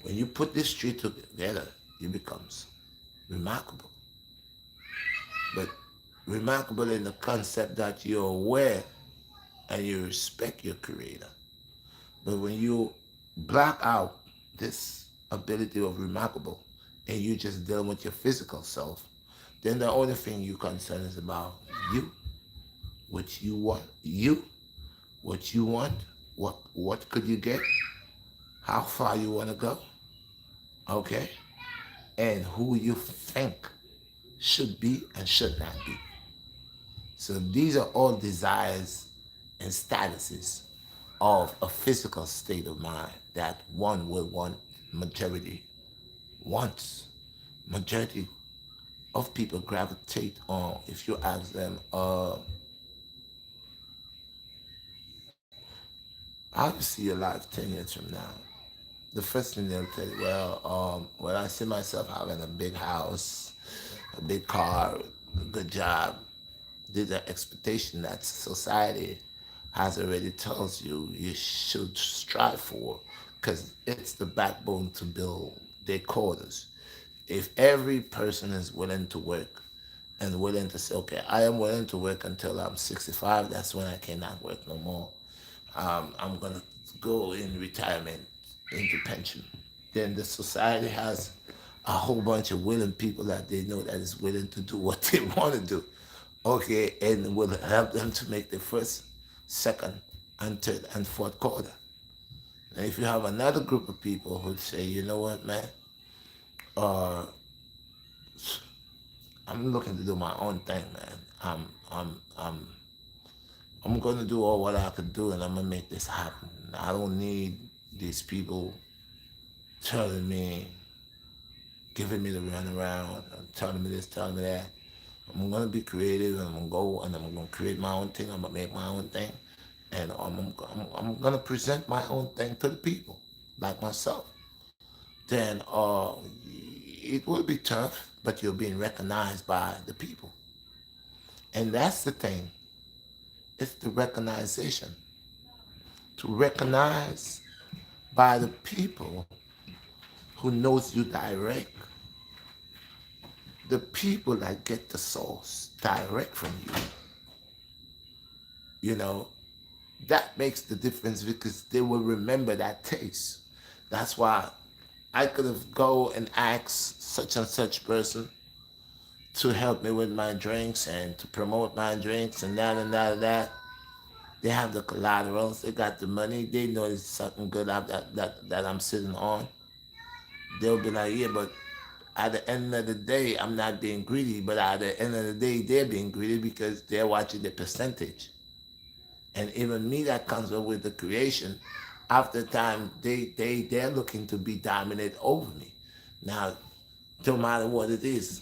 When you put these three together, it becomes remarkable. But remarkable in the concept that you're aware and you respect your creator. But when you block out this ability of remarkable and you just deal with your physical self, then the only thing you concern is about you, what you want, what you want, what could you get, how far you want to go, okay, and who you think should be and should not be. So these are all desires and statuses of a physical state of mind that one will want, majority wants. Majority of people gravitate on. If you ask them, how do you see your life 10 years from now? The first thing they'll tell you, well, I see myself having a big house, a big car, a good job. There's an expectation that society has already tells you you should strive for, because it's the backbone to build their quarters. If every person is willing to work and willing to say, okay, I am willing to work until I'm 65, that's when I cannot work no more. I'm going to go in retirement, into pension. Then the society has a whole bunch of willing people that they know that is willing to do what they want to do. Okay, and will help them to make the first, second, and third and fourth quarter. And if you have another group of people who say, you know what, man, uh, I'm looking to do my own thing, man. I'm gonna do all what I could do, and I'm gonna make this happen. I don't need these people telling me, giving me the runaround, telling me this, telling me that. I'm gonna be creative, and I'm gonna go and I'm gonna create my own thing. I'm gonna make my own thing, and I'm gonna present my own thing to the people, like myself. Then it will be tough, but you're being recognized by the people, and that's the thing. It's the recognition. To recognize by the people who knows you direct, the people that get the source direct from you know, that makes the difference because they will remember that taste. That's why I could have go and asked such and such person to help me with my drinks and to promote my drinks and that and that and that. They have the collaterals. They got the money. They know it's something good that I'm sitting on. They'll be like, yeah, but at the end of the day, I'm not being greedy. But at the end of the day, they're being greedy because they're watching the percentage. And even me that comes up with the creation, after time, they're looking to be dominant over me. Now, no matter what it is,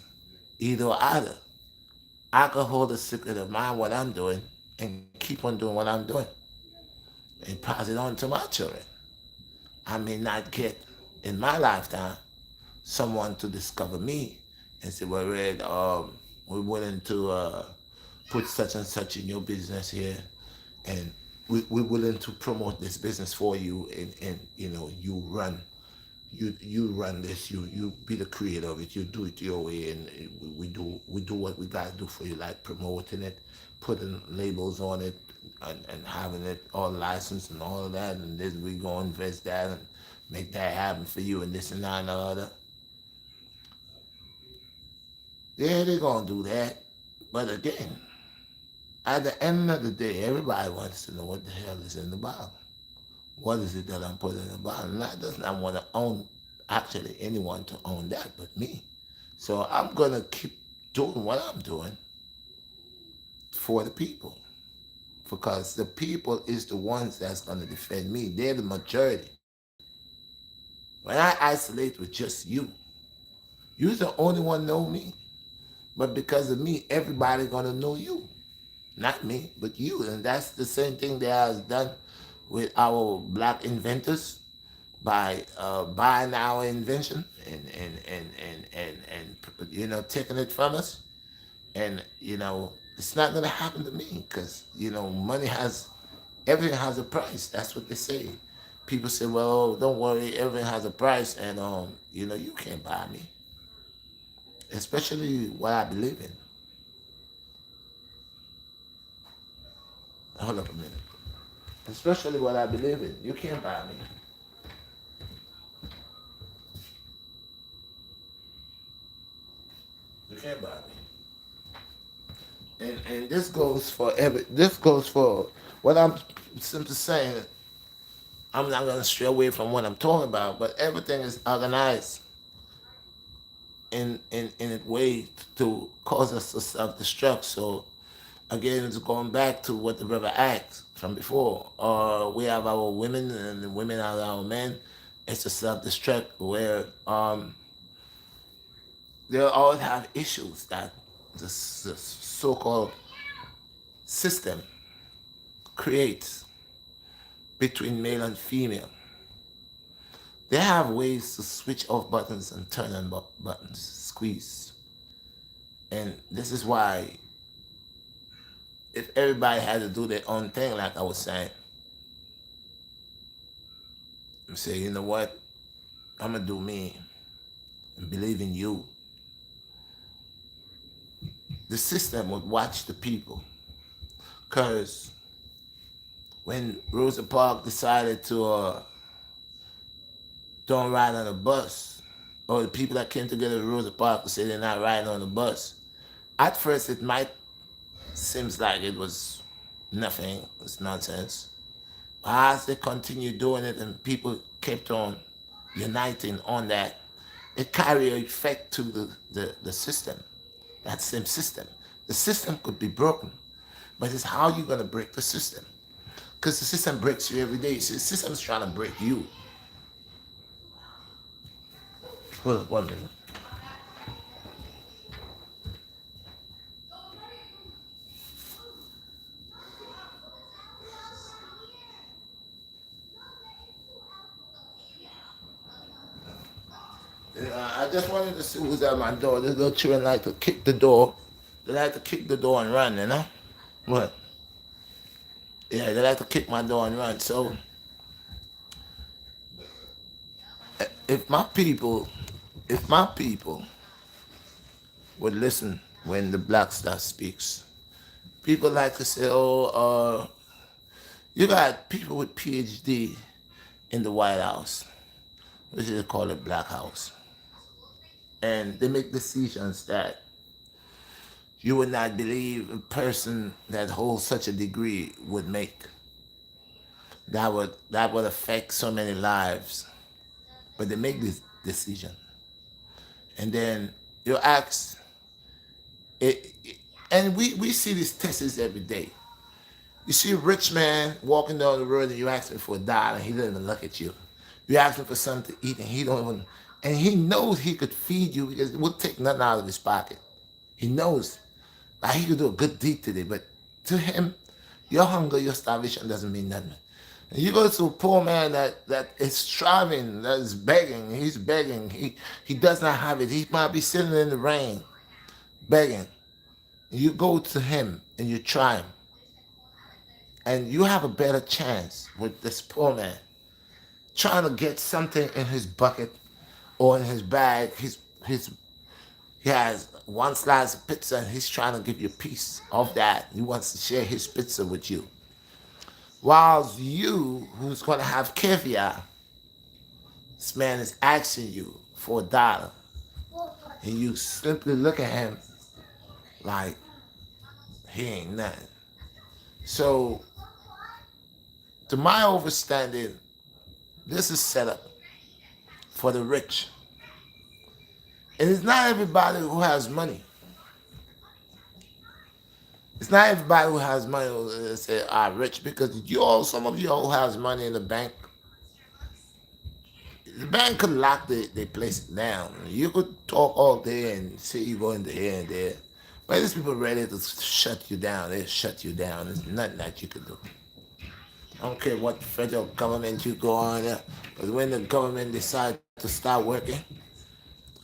either or either, I can hold a secret of mine, what I'm doing, and keep on doing what I'm doing and pass it on to my children. I may not get in my lifetime someone to discover me and say, well, Red, we're willing to put such and such in your business here, and we're willing to promote this business for you, and you know, you run this, you be the creator of it, you do it your way, and we do what we gotta do for you, like promoting it, putting labels on it, and having it all licensed and all of that, and then we go invest that and make that happen for you, and this and that and the other. Yeah, they're gonna do that. But again, at the end of the day, everybody wants to know what the hell is in the bottle. What is it that I'm putting in the bottle? And I does not want to own actually anyone to own that but me. So I'm gonna keep doing what I'm doing for the people. Because the people is the ones that's gonna defend me. They're the majority. When I isolate with just you're the only one know me. But because of me, everybody gonna know you. Not me, but you. And that's the same thing that has done with our black inventors by buying our invention and you know, taking it from us. And you know, it's not gonna happen to me because you know, money has everything has a price. That's what they say. People say, well, don't worry, everything has a price, and you know, you can't buy me, especially what I believe in. Hold up a minute. Especially what I believe in. You can't buy me. You can't buy me. And this goes for this goes for what I'm simply saying. I'm not gonna stray away from what I'm talking about, but everything is organized in a way to cause us to self-destruct. So again, it's going back to what the brother asked from before. We have our women and the women are our men. It's a self-destruct where they all have issues that the so-called system creates between male and female. They have ways to switch off buttons and turn on buttons, squeeze. And this is why if everybody had to do their own thing, like I was saying, and say, you know what, I'm gonna do me and believe in you, the system would watch the people. Cause when Rosa Parks decided to don't ride on a bus, or the people that came together with Rosa Parks say they're not riding on the bus, at first it might seems like it was nothing, it's nonsense. As they continued doing it and people kept on uniting on that, it carried an effect to the system, that same system. The system could be broken, but it's how you're going to break the system. Because the system breaks you every day. So the system's trying to break you. Hold on 1 minute. I just wanted to see who's at my door. These little children like to kick the door. They like to kick the door and run, you know? What? Yeah, they like to kick my door and run. So, if my people, if my people would listen when the Black Star speaks, people like to say, oh, you got people with PhD in the White House, which they call it Black House. And they make decisions that you would not believe a person that holds such a degree would make. That would affect so many lives. But they make this decision. And then you ask, and we see these tests every day. You see a rich man walking down the road and you ask him for $1, he doesn't even look at you. You ask him for something to eat and he don't even, and he knows he could feed you because it would take nothing out of his pocket. He knows. Like he could do a good deed today, but to him, your hunger, your starvation doesn't mean nothing. And you go to a poor man that is striving, that is begging, he's begging, he does not have it. He might be sitting in the rain, begging. You go to him and you try him. And you have a better chance with this poor man trying to get something in his bucket or in his bag. He has one slice of pizza and he's trying to give you a piece of that. He wants to share his pizza with you. Whilst you, who's going to have caviar, this man is asking you for $1. And you simply look at him like he ain't nothing. So, to my understanding, this is set up for the rich. And it's not everybody who has money. It's not everybody who has money who say are rich because some of you who has money in the bank could lock the place down. You could talk all day and say you go into here and there. But these people ready to shut you down. They shut you down. There's nothing that you could do. I don't care what federal government you go on there. But when the government decide to stop working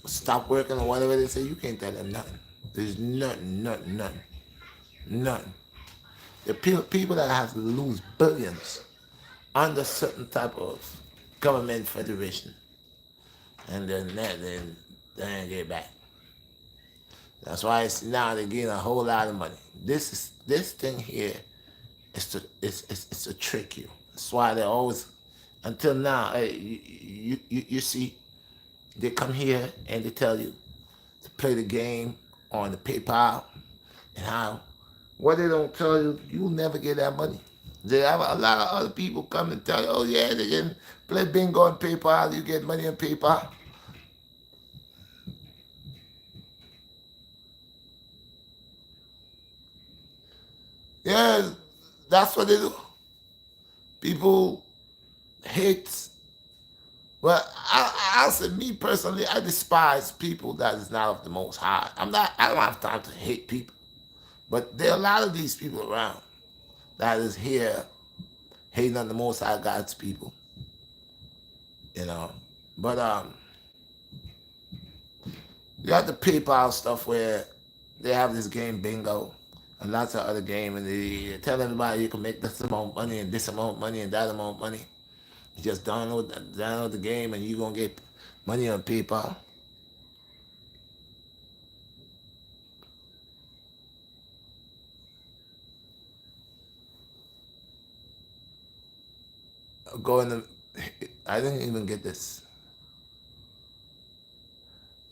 or whatever they say, you can't tell them nothing. There's nothing. The people that have to lose billions under certain type of government federation, and then they get back. That's why now they're getting a whole lot of money. This thing here is to trick you. That's why they always, until now, you see, they come here and they tell you to play the game on the PayPal and how. What they don't tell you, you'll never get that money. They have a lot of other people come and tell you, oh yeah, they can play bingo on PayPal, you get money on PayPal. Yeah, that's what they do. People hate. Well, I'll say me personally, I despise people that is not of the Most High. I don't have time to hate people. But there are a lot of these people around that is here hating on the Most High God's people. You know. But you got the PayPal stuff where they have this game bingo and lots of other game and they tell everybody you can make this amount of money and this amount of money and that amount of money. You just download the game and you're gonna get money on PayPal. Going to, I didn't even get this.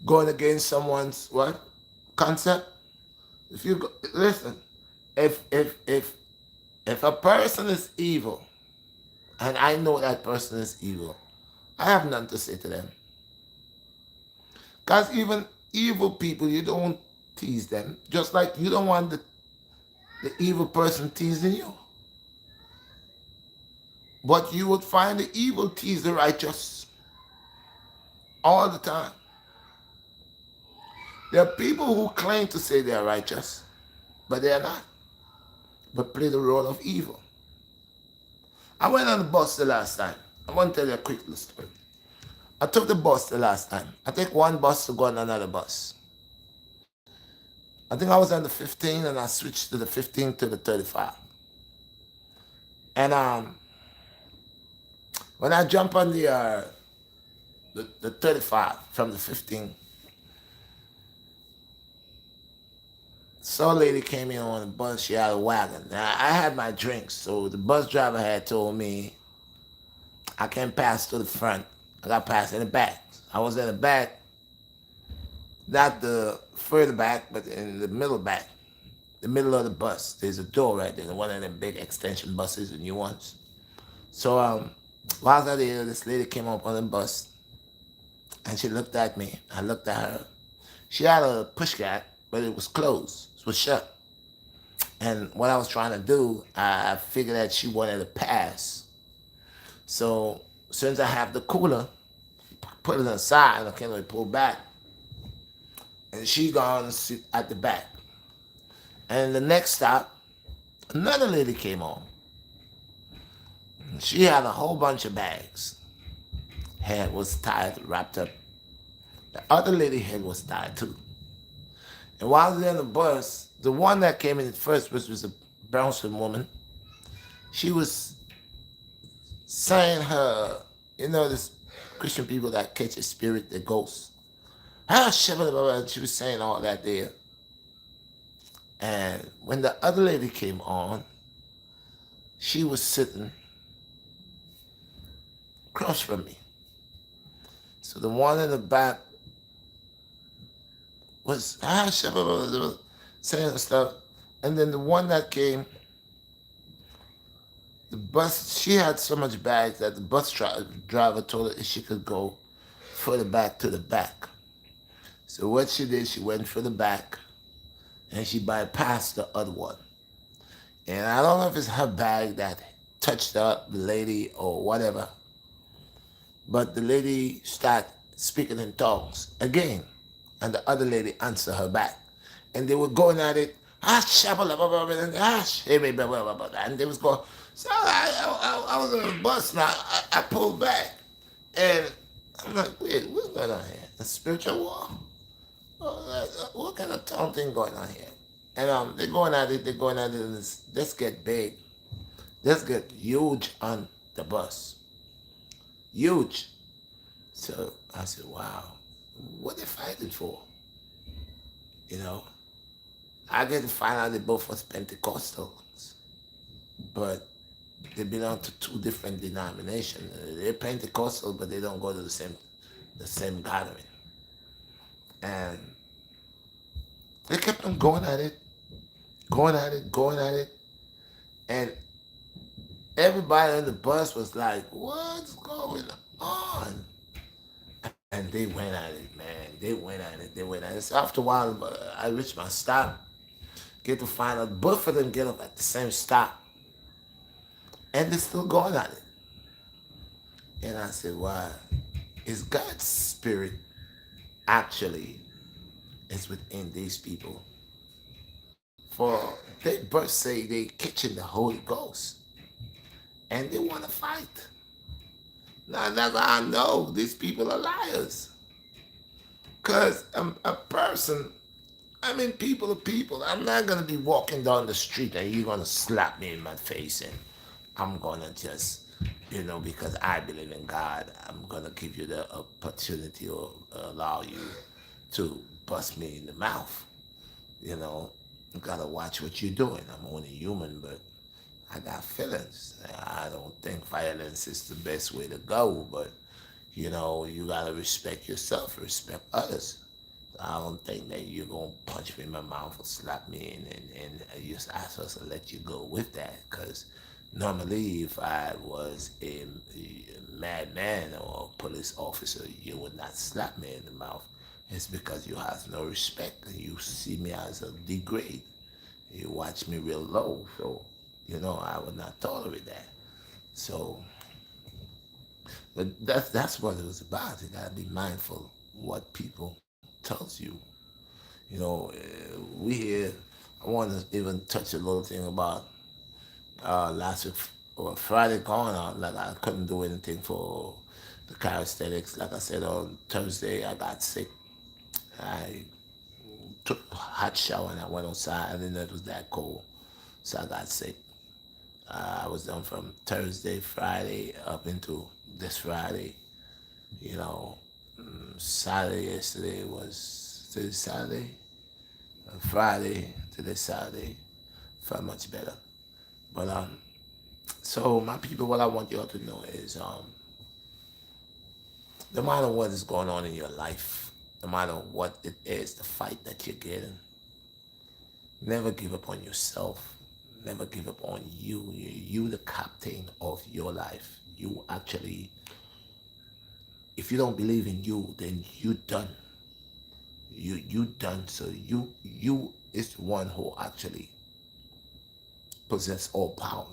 Going against someone's what concept? If you go, listen, if a person is evil, and I know that person is evil, I have nothing to say to them. Because even evil people, you don't tease them. Just like you don't want the evil person teasing you. But you would find the evil tease the righteous all the time. There are people who claim to say they are righteous, but they are not, but play the role of evil. I went on the bus the last time. I want to tell you a quick little story. I took the bus the last time. I take one bus to go on another bus. I think I was on the 15 and I switched to the 15 to the 35. And when I jump on the 35 from the 15, some lady came in on the bus. She had a wagon. Now, I had my drinks, so the bus driver had told me I can't pass to the front. I got to pass in the back. I was in the back, not the further back, but in the middle back. the middle of the bus. There's a door right there, one of them big extension buses, the new ones. So while I was there, this lady came up on the bus, and she looked at me. I looked at her. She had a push cart, but it was closed. It was shut. And what I was trying to do, I figured that she wanted to pass. So since I have the cooler, put it aside, I can't really pull back. And she gone to sit at the back. And the next stop, another lady came on. She had a whole bunch of bags. Head was tied, wrapped up. The other lady head was tied too. And while I was in the bus, the one that came in first, which was a bouncing woman, she was saying her, this Christian people that catch a spirit, the ghost. She was saying all that there. And when the other lady came on, she was sitting across from me. So the one in the back was saying stuff. And then the one that came, the bus, she had so much bags that the bus driver told her if she could go further back to the back. So what she did, she went for the back and she bypassed the other one. And I don't know if it's her bag that touched the lady or whatever, but the lady started speaking in tongues again, and the other lady answered her back. And they were going at it, and they was going, so I was on the bus now, I pulled back, and I'm like, wait, what's going on here? A spiritual war? What kind of tongue thing going on here? And they're going at it, and let's get big. Let's get huge on the bus. Huge. So I said, wow, what they fighting for? I get to find out they both was Pentecostals, but they belong to two different denominations. They're Pentecostal, but they don't go to the same gathering. And they kept on going at it, and everybody on the bus was like, what's going on? And they went at it, man. They went at it. So after a while, I reached my stop, get to find out both of them get up at the same stop. And they're still going at it. And I said, wow, is God's spirit actually is within these people? For they both say they catching the Holy Ghost. And they want to fight. Now that's how I know these people are liars. Because a person, people are people. I'm not going to be walking down the street and you're going to slap me in my face and I'm going to just, because I believe in God, I'm going to give you the opportunity or allow you to bust me in the mouth. You got to watch what you're doing. I'm only human, but I got feelings. I don't think violence is the best way to go, but you gotta respect yourself, respect others. I don't think that you're gonna punch me in my mouth or slap me and you're supposed to let you go with that. Because normally, if I was a madman or a police officer, you would not slap me in the mouth. It's because you have no respect and you see me as a degrade. You watch me real low, so I would not tolerate that. So, but that's what it was about. You gotta be mindful what people tells you. We here. I want to even touch a little thing about last week or Friday gone on. Like I couldn't do anything for the calisthenics. Like I said on Thursday, I got sick. I took a hot shower and I went outside. I didn't know it was that cold, so I got sick. I was done from Thursday, Friday up into this Friday. You know, Saturday yesterday was today's Saturday. Friday to this Saturday felt much better. But so my people, what I want y'all to know is no matter what is going on in your life, no matter what it is, the fight that you're getting, Never give up on yourself. Never give up on you. You the captain of your life. You actually, if you don't believe in you, then you done. You done. So you is the one who actually possess all power.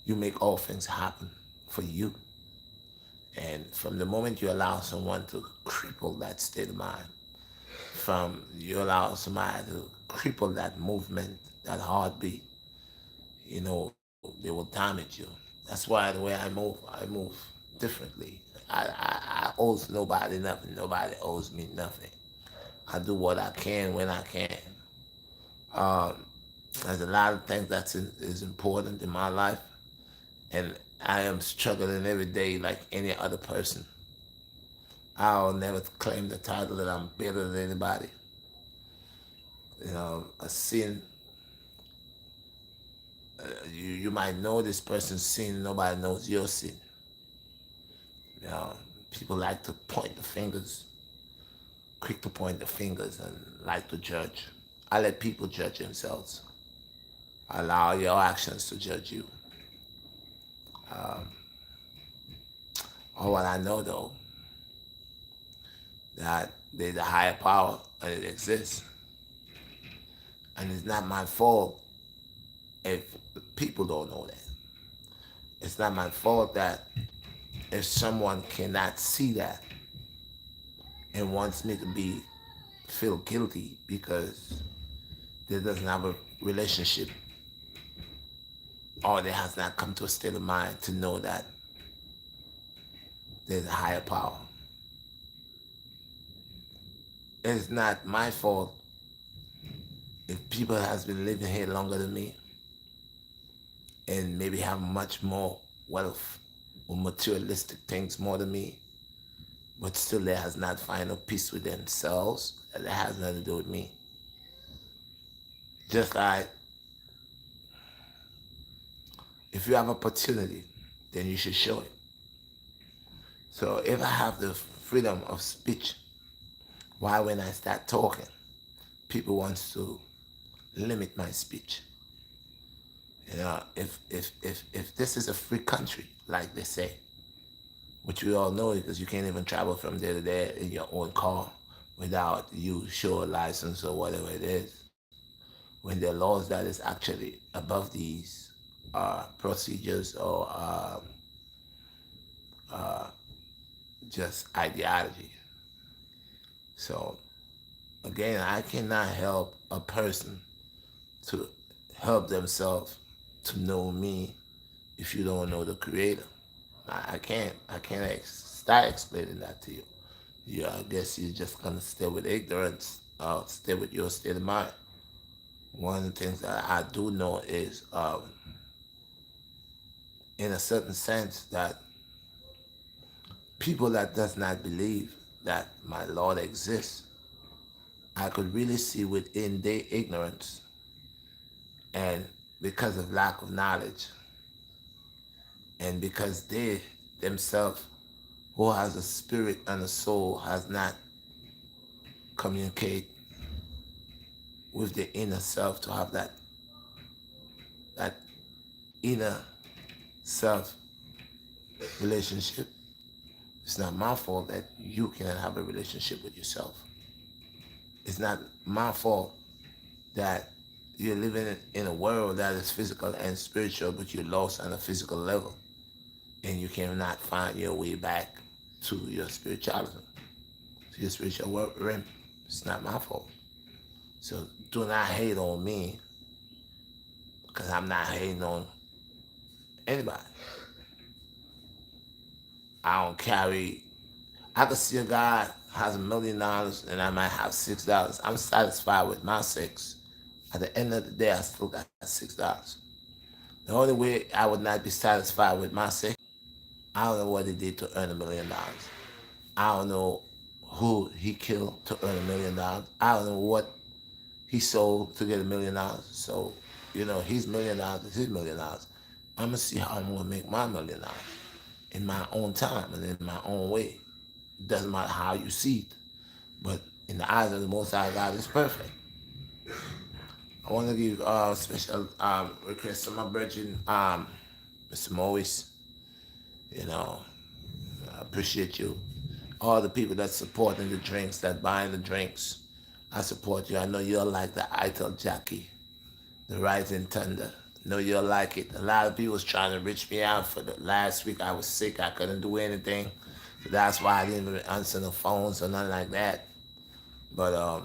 You make all things happen for you. And from the moment you allow someone to cripple that state of mind, from you allow somebody to cripple that movement, that heartbeat, they will damage you. That's why the way I move differently. I owe nobody nothing. Nobody owes me nothing. I do what I can when I can. Um, there's a lot of things is important in my life, and I am struggling every day like any other person. I'll never claim the title that I'm better than anybody. A sin, you might know this person's sin, nobody knows your sin. You know, people like to point the fingers, quick to point the fingers and like to judge. I let people judge themselves. Allow your actions to judge you. All what I know though, that there's a higher power and it exists. And it's not my fault if people don't know that. It's not my fault that if someone cannot see that and wants me to feel guilty because they doesn't have a relationship or they has not come to a state of mind to know that there's a higher power. It's not my fault if people has been living here longer than me and maybe have much more wealth or materialistic things more than me, but still they has not found no peace with themselves, and that has nothing to do with me. Just like if you have opportunity, then you should show it. So if I have the freedom of speech, why when I start talking, people want to limit my speech? If this is a free country, like they say, which we all know because you can't even travel from there to there in your own car without you show a license or whatever it is, when there are laws that is actually above these procedures or just ideology. So again, I cannot help a person to help themselves to know me if you don't know the creator. I can't start explaining that to you. Yeah, I guess you're just gonna stay with ignorance, stay with your state of mind. One of the things that I do know is, in a certain sense, that people that does not believe that my Lord exists, I could really see within their ignorance and because of lack of knowledge and because they themselves who has a spirit and a soul has not communicate with the inner self to have that inner self relationship. It's not my fault that you cannot have a relationship with yourself. It's not my fault that you're living in a world that is physical and spiritual, but you're lost on a physical level and you cannot find your way back to your spiritualism, to your spiritual realm. It's not my fault. So do not hate on me because I'm not hating on anybody. I don't carry. I could see a guy has $1,000,000 and I might have $6. I'm satisfied with my six. At the end of the day, I still got $6. The only way I would not be satisfied with my six, I don't know what he did to earn $1,000,000. I don't know who he killed to earn $1,000,000. I don't know what he sold to get $1,000,000. So, his $1,000,000 is his $1,000,000. I'm gonna see how I'm gonna make my $1,000,000 in my own time and in my own way. It doesn't matter how you see it, but in the eyes of the Most High God, it's perfect. I want to give special request to my virgin, Mr. Morris. You know, I appreciate you. All the people that supporting the drinks, that buying the drinks, I support you. I know you're like the Idol Jackie, the Rising Thunder. I know you'll like it. A lot of people was trying to reach me out for the last week. I was sick. I couldn't do anything. So that's why I didn't even answer the phones or nothing like that. But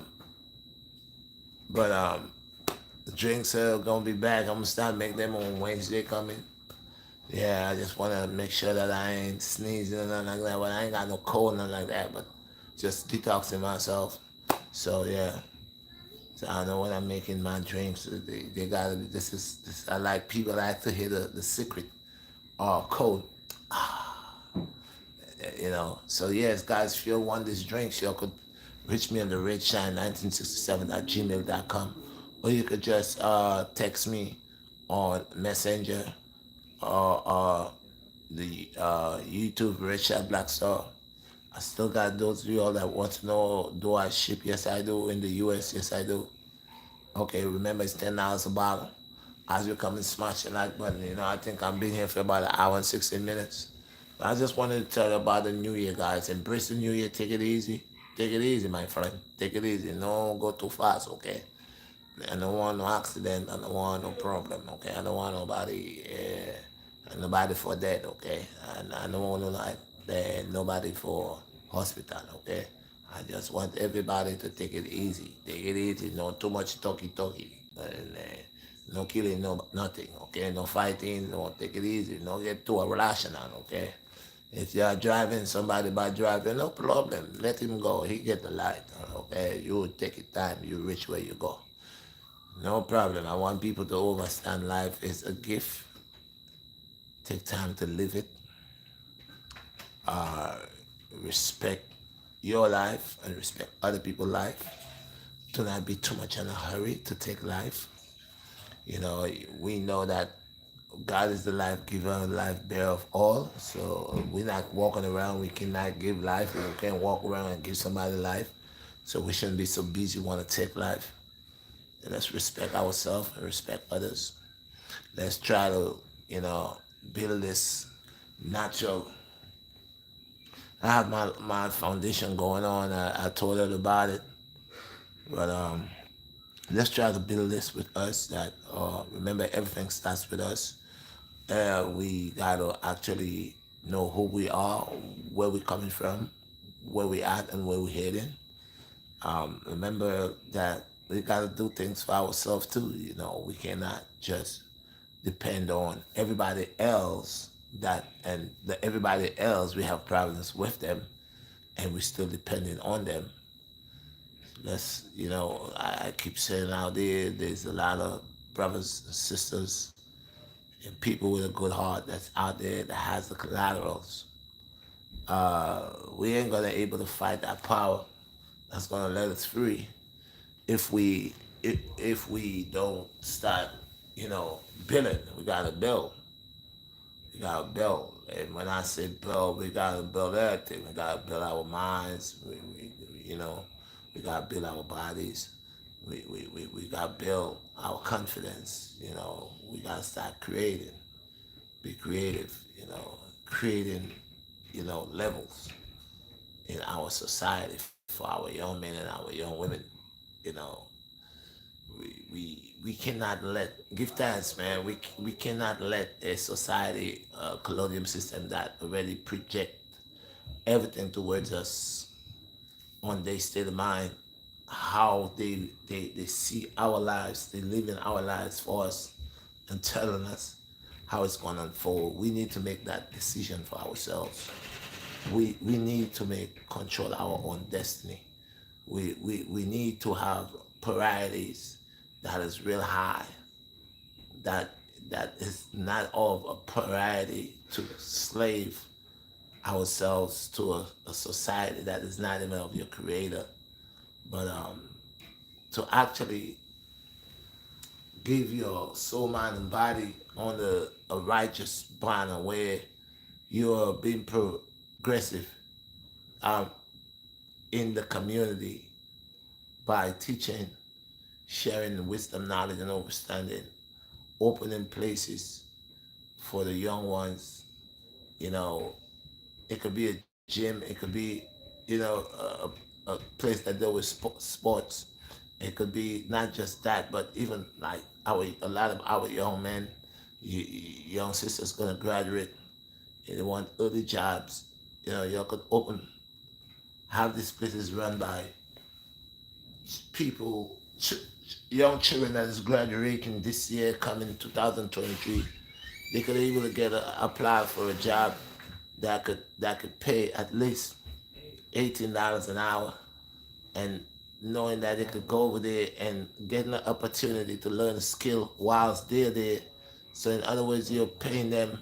but the drinks are gonna be back. I'm gonna start making them on Wednesday coming. Yeah, I just wanna make sure that I ain't sneezing or nothing like that. But I ain't got no cold, nothing like that. But just detoxing myself. So yeah. So I know when I'm making my drinks, they gotta be. This. I like people like to hear the secret or code. So yes, guys, if you want these drinks, you could reach me on the redshine1967 at gmail.com, or you could just text me on Messenger or the YouTube Redshot BlackStar. I still got those of you all that want to know, do I ship? Yes, I do. In the US, yes, I do. Okay, remember it's $10 a bottle. As you come and smash the like button, I think I've been here for about an hour and 16 minutes. I just wanted to tell you about the new year, guys. Embrace the new year. Take it easy. Take it easy, my friend. Take it easy. Don't go too fast, okay? I don't want no accident. I don't want no problem, okay? I don't want nobody for dead, okay? And I don't want nobody for hospital, okay? I just want everybody to take it easy. Take it easy. No too much talky. And, no killing, no nothing, okay? No fighting. No, take it easy. No get too irrational, okay? If you are driving somebody by driving, no problem. Let him go. He get the light, okay? You take your time. You reach where you go. No problem. I want people to understand life is a gift. Take time to live it. Respect your life and respect other people's life. Do not be too much in a hurry to take life. We know that God is the life giver and life bearer of all. So we're not walking around. We cannot give life. We can't walk around and give somebody life. So we shouldn't be so busy want to take life. And let's respect ourselves and respect others. Let's try to, build this natural. I have my foundation going on. I told her about it. But let's try to build this with us that remember everything starts with us. We gotta actually know who we are, where we're coming from, where we at, and where we're heading. Remember that we gotta do things for ourselves too. We cannot just depend on everybody else. Everybody else we have problems with them, and we're still depending on them. I keep saying out there's a lot of brothers and sisters and people with a good heart that's out there that has the collaterals. We ain't gonna able to fight that power that's gonna let us free if we don't start, building. We gotta build. We gotta build. And when I say build, we gotta build everything. We gotta build our minds. We gotta build our bodies. We gotta build our confidence. We gotta start creating. Be creative. Creating, levels in our society for our young men and our young women. You know, we cannot give thanks, man. We cannot let a society, colonial system that already project everything towards us on their state of mind, how they see our lives, they live in our lives for us and telling us how it's going to unfold. We need to make that decision for ourselves. We need to make control our own destiny. We need to have priorities that is real high, that is not of a priority to slave ourselves to a society that is not even of your creator, but to actually give your soul, mind, and body on a righteous banner where you are being progressive um, in the community by teaching, sharing wisdom, knowledge, and understanding, opening places for the young ones. You know, it could be a gym, it could be, a place that deal with sports. It could be not just that, but even like a lot of our young men, young sisters gonna graduate and they want early jobs. You could have these places run by people, young children that is graduating this year, coming 2023. They could able to apply for a job that could pay at least $18 an hour, and knowing that they could go over there and get an opportunity to learn a skill whilst they're there. So in other words, you're paying them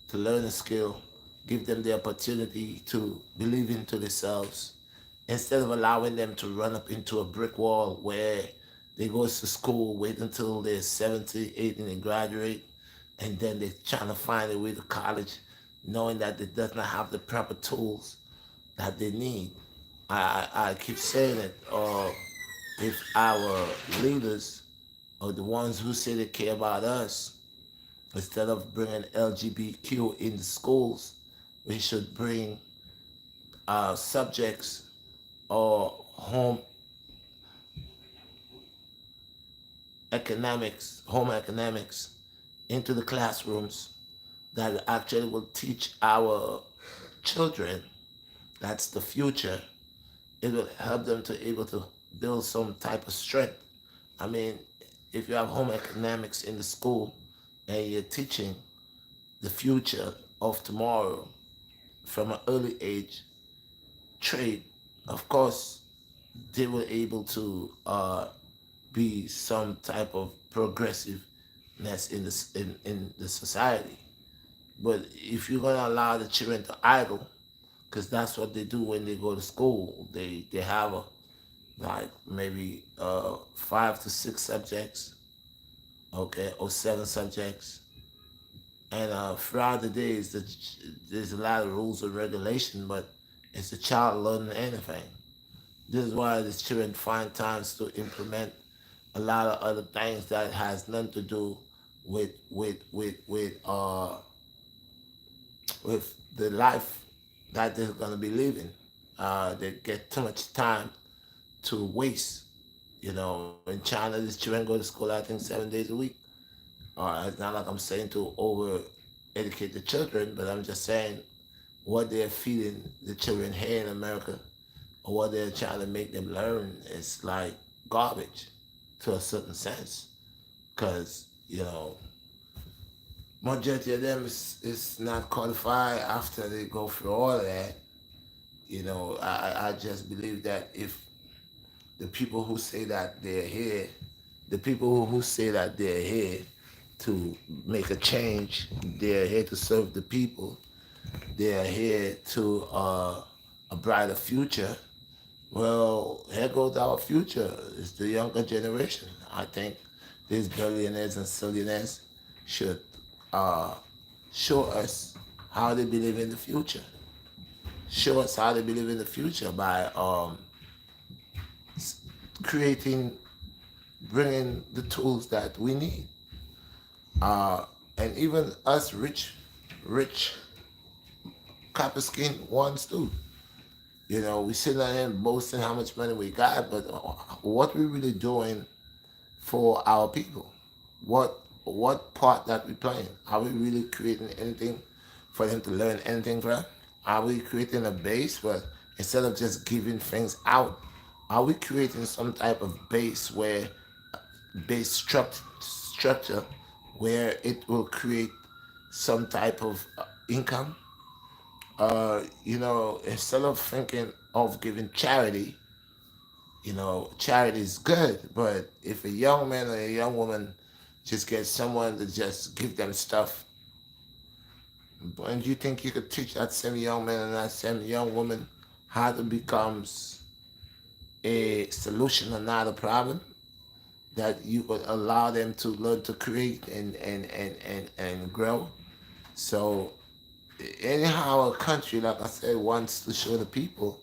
to learn a skill, give them the opportunity to believe into themselves, instead of allowing them to run up into a brick wall where they go to school, wait until they're 70, 80, and they graduate, and then they're trying to find a way to college, knowing that they does not have the proper tools that they need. I keep saying it. If our leaders or the ones who say they care about us, instead of bringing LGBTQ in the schools, we should bring subjects or home economics into the classrooms that actually will teach our children. That's the future. It will help them to able to build some type of strength. I mean, if you have home economics in the school and you're teaching the future of tomorrow from an early age, trade, of course, they were able to be some type of progressiveness in the society. But if you're gonna allow the children to idle, because that's what they do when they go to school, they have like maybe 5 to 6 subjects, okay, or 7 subjects, and throughout the days there's a lot of rules and regulation, but it's the child learning anything. This is why the children find times to implement a lot of other things that has nothing to do with with the life that they're gonna be living. They get too much time to waste. In China, these children go to school, I think, 7 days a week. It's not like I'm saying to over educate the children, but I'm just saying what they're feeding the children here in America, or what they're trying to make them learn, is like garbage to a certain sense. Because, majority of them is not qualified after they go through all of that. I just believe that if the people who say that they're here, the people who say that they're here to make a change, they're here to serve the people, they're here to a brighter future. Well, here goes our future. It's the younger generation. I think these billionaires and billionaires should uh, show us how they believe in the future. Show us how they believe in the future by creating, bringing the tools that we need. Uh, and even us rich copper skin ones too. We sit down here boasting how much money we got, but what we really doing for our people? What part that we playing? Are we really creating anything for them to learn anything from? Are we creating a base for, instead of just giving things out? Are we creating some type of base structure where it will create some type of income? Instead of thinking of giving charity, charity is good, but if a young man or a young woman just gets someone to just give them stuff, and you think you could teach that same young man and that same young woman how to become a solution and not a problem, that you could allow them to learn to create and grow. So anyhow, a country, like I said, wants to show the people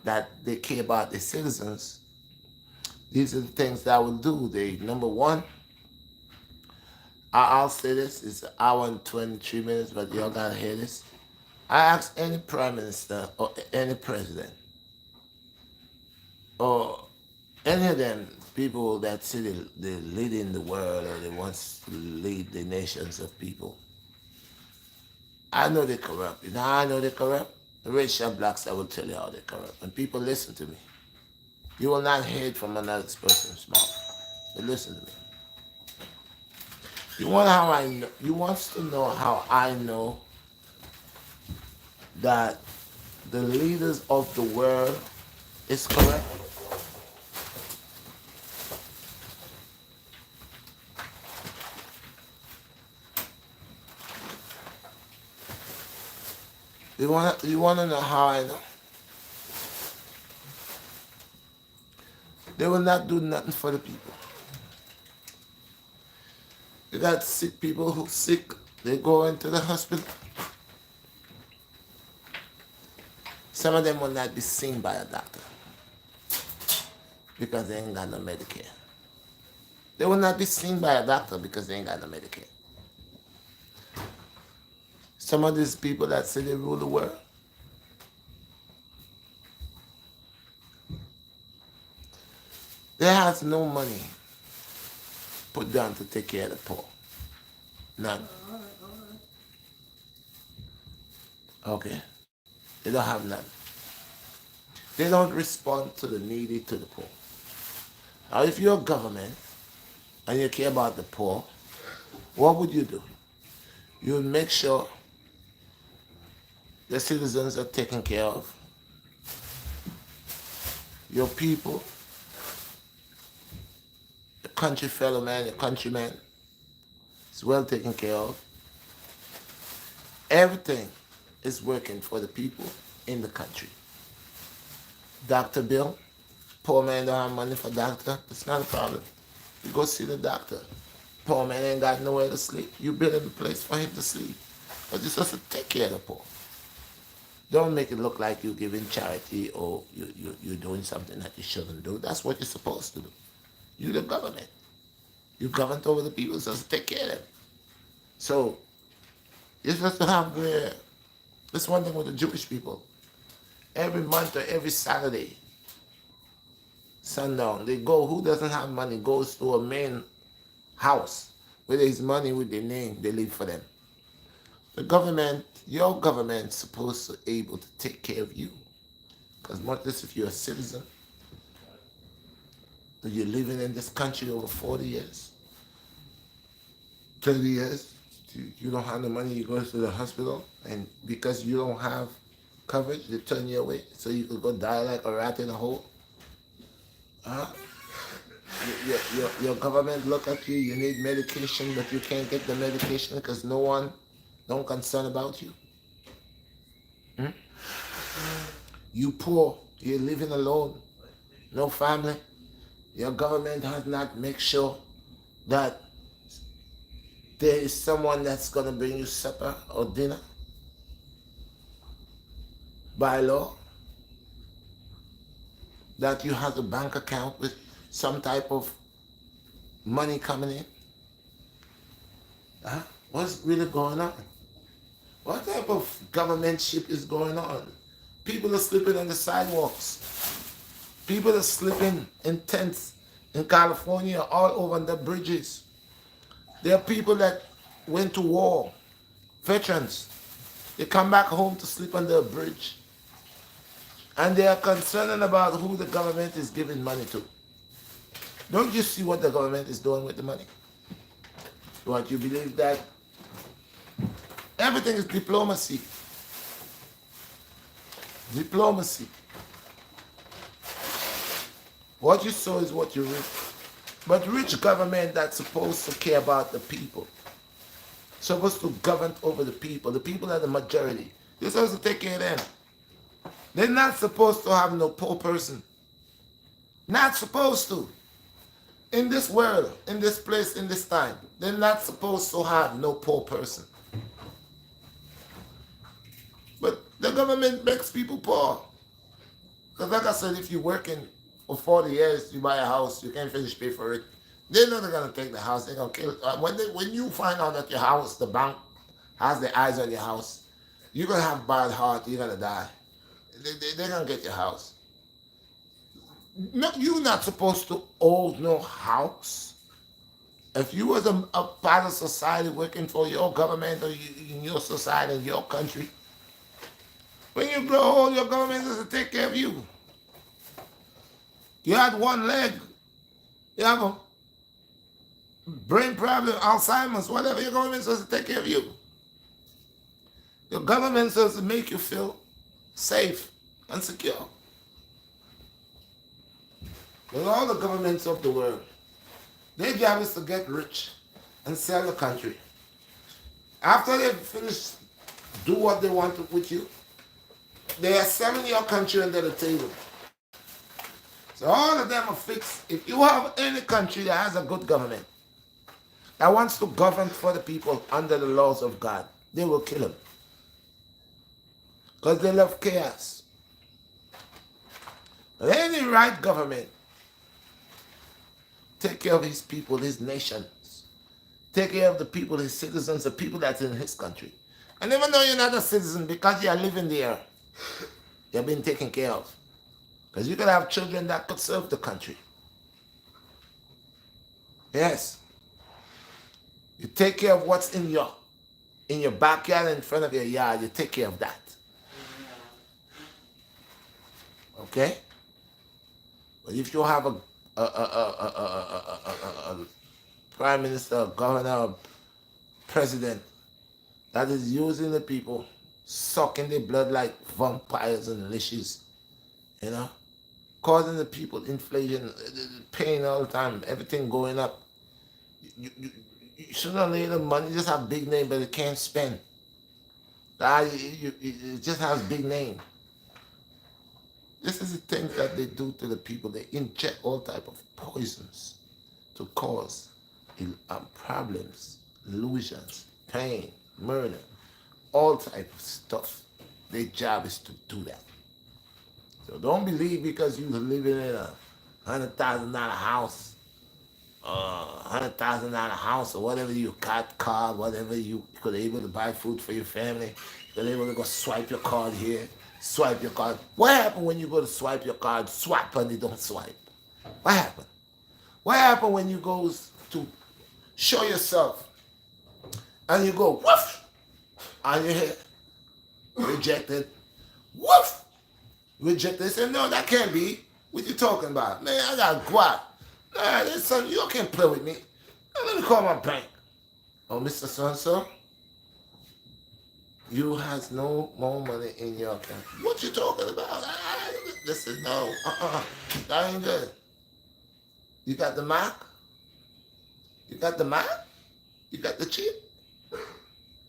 that they care about their citizens, These are the things that I will do. Number one, I'll say this, it's an hour and 23 minutes, but y'all gotta hear this. I ask any prime minister or any president or any of them people that say they lead in the world or they want to lead the nations of people. I know they're corrupt. You know how I know they're corrupt? The Redshot blacks, I will tell you how they're corrupt. When people listen to me, you will not hear it from another person's mouth. But listen to me. You want how I know? You want to know how I know that the leaders of the world is correct? You wanna know how I know? They will not do nothing for the people. You got sick people who sick, they go into the hospital. Some of them will not be seen by a doctor because they ain't got no Medicare. They will not be seen by a doctor because they ain't got no Medicare. Some of these people that say they rule the world, they have no money put down to take care of the poor. None. Okay? They don't have none. They don't respond to the needy, to the poor. Now, if you're a government and you care about the poor, what would you do? You would make sure the citizens are taken care of. Your people, your country fellow man, your countryman is well taken care of. Everything is working for the people in the country. Doctor bill, poor man don't have money for doctor, it's not a problem. You go see the doctor. Poor man ain't got nowhere to sleep. You build a place for him to sleep. But you're supposed to take care of the poor. Don't make it look like you're giving charity or you're doing something that you shouldn't do. That's what you're supposed to do. You're the government. You govern over the people, so take care of them. So you're supposed to have this one thing with the Jewish people. Every month or every Saturday, sundown, they go, who doesn't have money goes to a main house where there's money with their name, they leave for them. The government, your government, is supposed to be able to take care of you. Because much less if you're a citizen, you're living in this country over 40 years, 30 years, you don't have the money, you go to the hospital, and because you don't have coverage, they turn you away, so you could go die like a rat in a hole. Huh? Your government look at you, you need medication, but you can't get the medication because no one don't concern about you. Hmm? You poor, you're living alone, no family. Your government has not make sure that there is someone that's gonna bring you supper or dinner by law. That you have a bank account with some type of money coming in. Huh? What's really going on? What type of governmentship is going on? People are sleeping on the sidewalks. People are sleeping in tents in California, all over the bridges. There are people that went to war, veterans. They come back home to sleep under a bridge. And they are concerned about who the government is giving money to. Don't you see what the government is doing with the money? What, you believe that everything is diplomacy? Diplomacy. What you sow is what you reap. But rich government that's supposed to care about the people, supposed to govern over the people are the majority. They're supposed to take care of them. They're not supposed to have no poor person. Not supposed to. In this world, in this place, in this time, they're not supposed to have no poor person. But the government makes people poor. Because like I said, if you're working for 40 years, you buy a house, you can't finish pay for it. They know they're gonna take the house. They're gonna kill it. When you find out that your house, the bank has the eyes on your house, you're gonna have bad heart. You're gonna die. They're gonna get your house. No, you're not supposed to own no house. If you was a part of society working for your government or in your society, in your country, when you grow old, your government is to take care of you. You had one leg, you have a brain problem, Alzheimer's, whatever, your government is supposed to take care of you. Your government is supposed to make you feel safe and secure. With all the governments of the world, their job is to get rich and sell the country. After they finish do what they want with you, they are selling your country under the table. So all of them are fixed. If you have any country that has a good government, that wants to govern for the people under the laws of God, they will kill him. Because they love chaos. But any right government take care of his people, his nations. Take care of the people, his citizens, the people that's in his country. And even though you're not a citizen, because you are living there, you're being taken care of. Because you could have children that could serve the country. Yes. You take care of what's in your backyard, in front of your yard. You take care of that. Okay? But if you have a prime minister, a governor, a president that is using the people, sucking their blood like vampires and leashes, you know, causing the people inflation, pain all the time, everything going up. You shouldn't have laid the money, just have big name, but it can't spend. It just has big name. This is the things that they do to the people. They inject all type of poisons to cause problems, illusions, pain, murder, all type of stuff. Their job is to do that. So don't believe because you're living in a $100,000 house, $100,000 house, or whatever you got, car, whatever you could able to buy food for your family. You're able to go swipe your card here, swipe your card. What happened when you go to swipe your card, swap and they don't swipe? What happened? What happened when you go to show yourself and you go woof on your head? Rejected. Woof! Rejected. They say, no, that can't be. What you talking about? Man, I got guap. Nah, listen, you can't play with me. Now, let me call my bank. Oh, Mr. So-and-so, you has no more money in your account. What you talking about? Listen, no, that ain't good. You got the mark? You got the mark? You got the chip?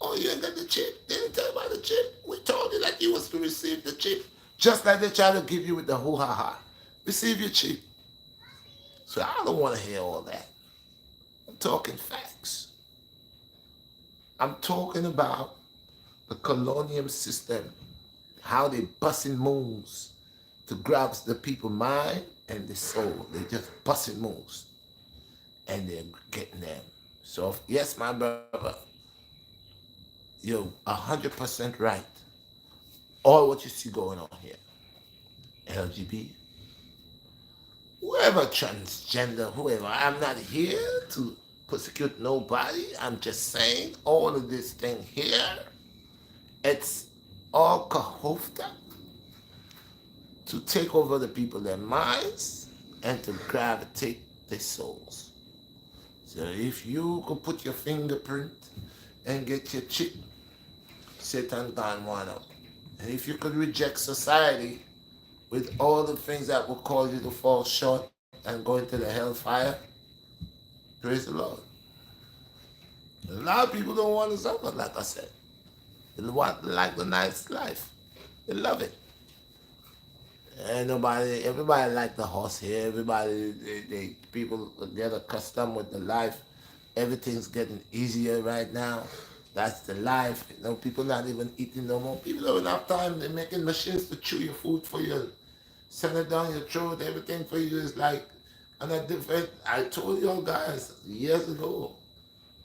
Oh, you ain't got the chip? They didn't tell you about the chip. We told you that you was to receive the chip. Just like they try to give you with the hoo-ha-ha. Receive your chip. So I don't want to hear all that. I'm talking facts. I'm talking about the colonial system, how they busting moves to grab the people's mind and the soul. They just busting moves. And they're getting them. So, yes, my brother, you're 100% right. All what you see going on here. LGBT, whoever transgender, whoever. I'm not here to persecute nobody. I'm just saying all of this thing here, it's all kahofta to take over the people, their minds, and to gravitate their souls. So if you could put your fingerprint and get your chip, Satan can't want out. And if you could reject society with all the things that will cause you to fall short and go into the hellfire, praise the Lord. A lot of people don't want to suffer, like I said. They want like the nice life. They love it. And everybody like the horse here. Everybody, people get accustomed with the life. Everything's getting easier right now. That's the life. You know, people not even eating no more. People don't have time. They're making machines to chew your food for you Send it down your throat. Everything for you is like on a different. I told you guys years ago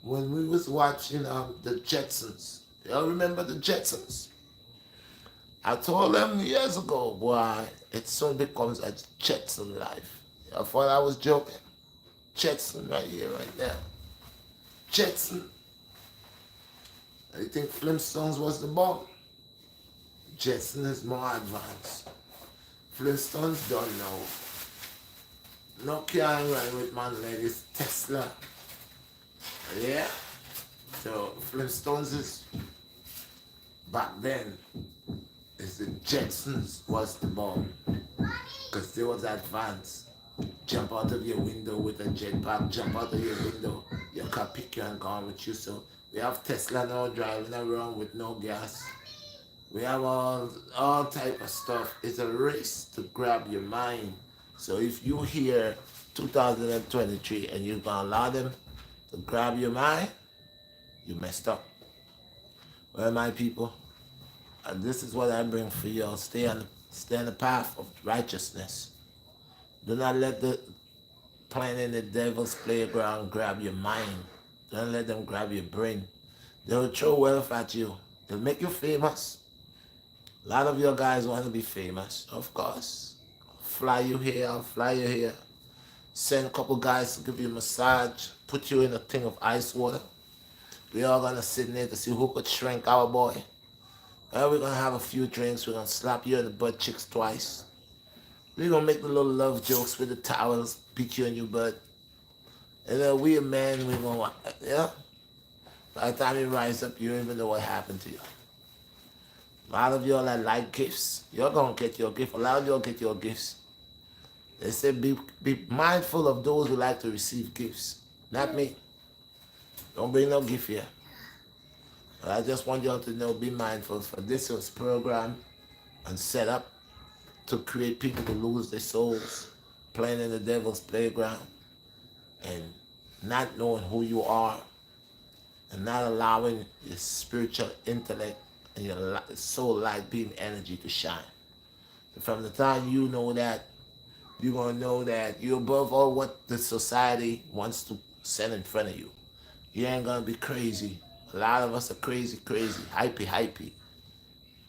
when we was watching the Jetsons. Y'all remember the Jetsons? I told them years ago, boy, it soon becomes a Jetson life. I thought I was joking. Jetson right here, right there. Jetson. I think Flintstones was the bomb. Jetson is more advanced. Flintstones don't know. No can run with man like this Tesla. Yeah? So Flintstones is back then is the Jetsons was the bomb. Because they was advanced. Jump out of your window with a jetpack, jump out of your window, your car pick you and gone with you. So we have Tesla now driving around with no gas. We have all type of stuff. It's a race to grab your mind. So if you hear 2023 and you're gonna allow them to grab your mind, you messed up. Well, my people, and this is what I bring for you. Stay on the path of righteousness. Do not let the playing in the devil's playground grab your mind. Don't let them grab your brain. They'll throw wealth at you. They'll make you famous. A lot of your guys want to be famous, of course. Fly you here, I'll fly you here. Send a couple guys to give you a massage, put you in a thing of ice water. We all gonna sit there to see who could shrink our boy. And we're gonna have a few drinks, we're gonna slap you in the butt cheeks twice. We're gonna make the little love jokes with the towels, beat you in your butt. And then we a man, we're gonna, yeah? By the time you rise up, you don't even know what happened to you. A lot of y'all that like gifts, you're gonna get your gift. A lot of y'all get your gifts. They say be mindful of those who like to receive gifts. Not me. Don't bring no gift here. But I just want y'all to know, be mindful, for this was programmed and set up to create people to lose their souls, playing in the devil's playground, and not knowing who you are, and not allowing your spiritual intellect and your soul light being energy to shine. And from the time you know that, you're going to know that you're above all what the society wants to send in front of you. You ain't going to be crazy. A lot of us are crazy, hypey.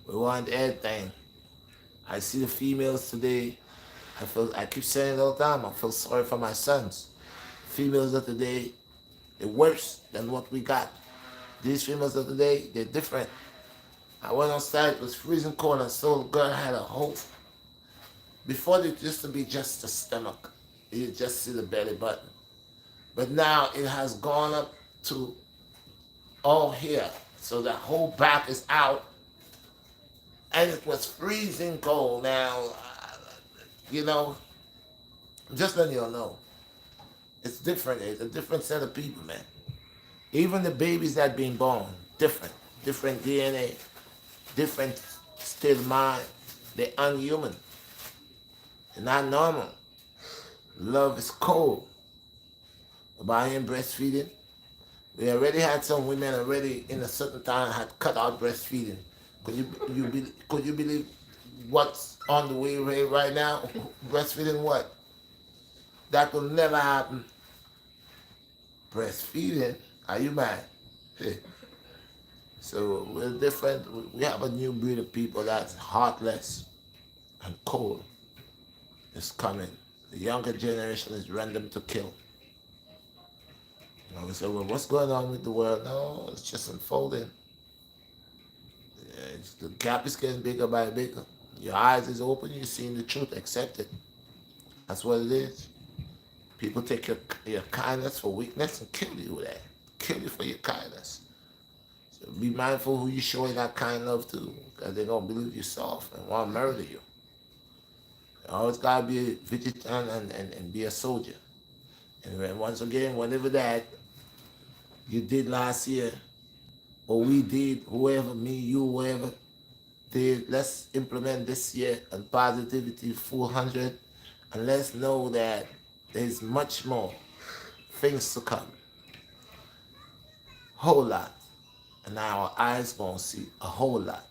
We want everything. I see the females today. I keep saying it all the time. I feel sorry for my sons. Females of today, they're worse than what we got. These females of today, they're different. I went outside, it was freezing cold, and so the girl had a hole. Before it used to be just the stomach. You just see the belly button. But now it has gone up to all here. So the whole back is out. And it was freezing cold. Now, you know, just letting you all know. It's different. It's a different set of people, man. Even the babies that being born, different. Different DNA, different state of mind. They're unhuman. They're not normal. Love is cold. About him breastfeeding, we already had some women already in a certain time had cut out breastfeeding. Could you believe what's on the way right now? Breastfeeding what? That will never happen. Breastfeeding? Are you mad? So we're different. We have a new breed of people that's heartless and cold. It's coming. The younger generation is random to kill. We say, well, what's going on with the world? No, it's just unfolding. The gap is getting bigger by bigger. Your eyes is open, you're seeing the truth, accept it. That's what it is. People take your kindness for weakness and kill you with that. Kill you for your kindness. So be mindful who you're showing that kind love to, because they're going to believe you soft and want to murder you. You always got to be a vigilant and be a soldier. And once again, whatever that you did last year, or we did, whoever, me, you, whoever did, let's implement this year and positivity full 100, and let's know that there's much more things to come. Whole lot. And now our eyes gonna see a whole lot.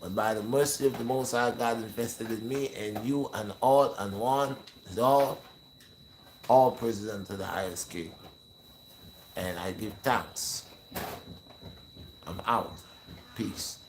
But by the mercy of the Most High God invested in me and you and all and one is all praises unto the highest King. And I give thanks. I'm out. Peace.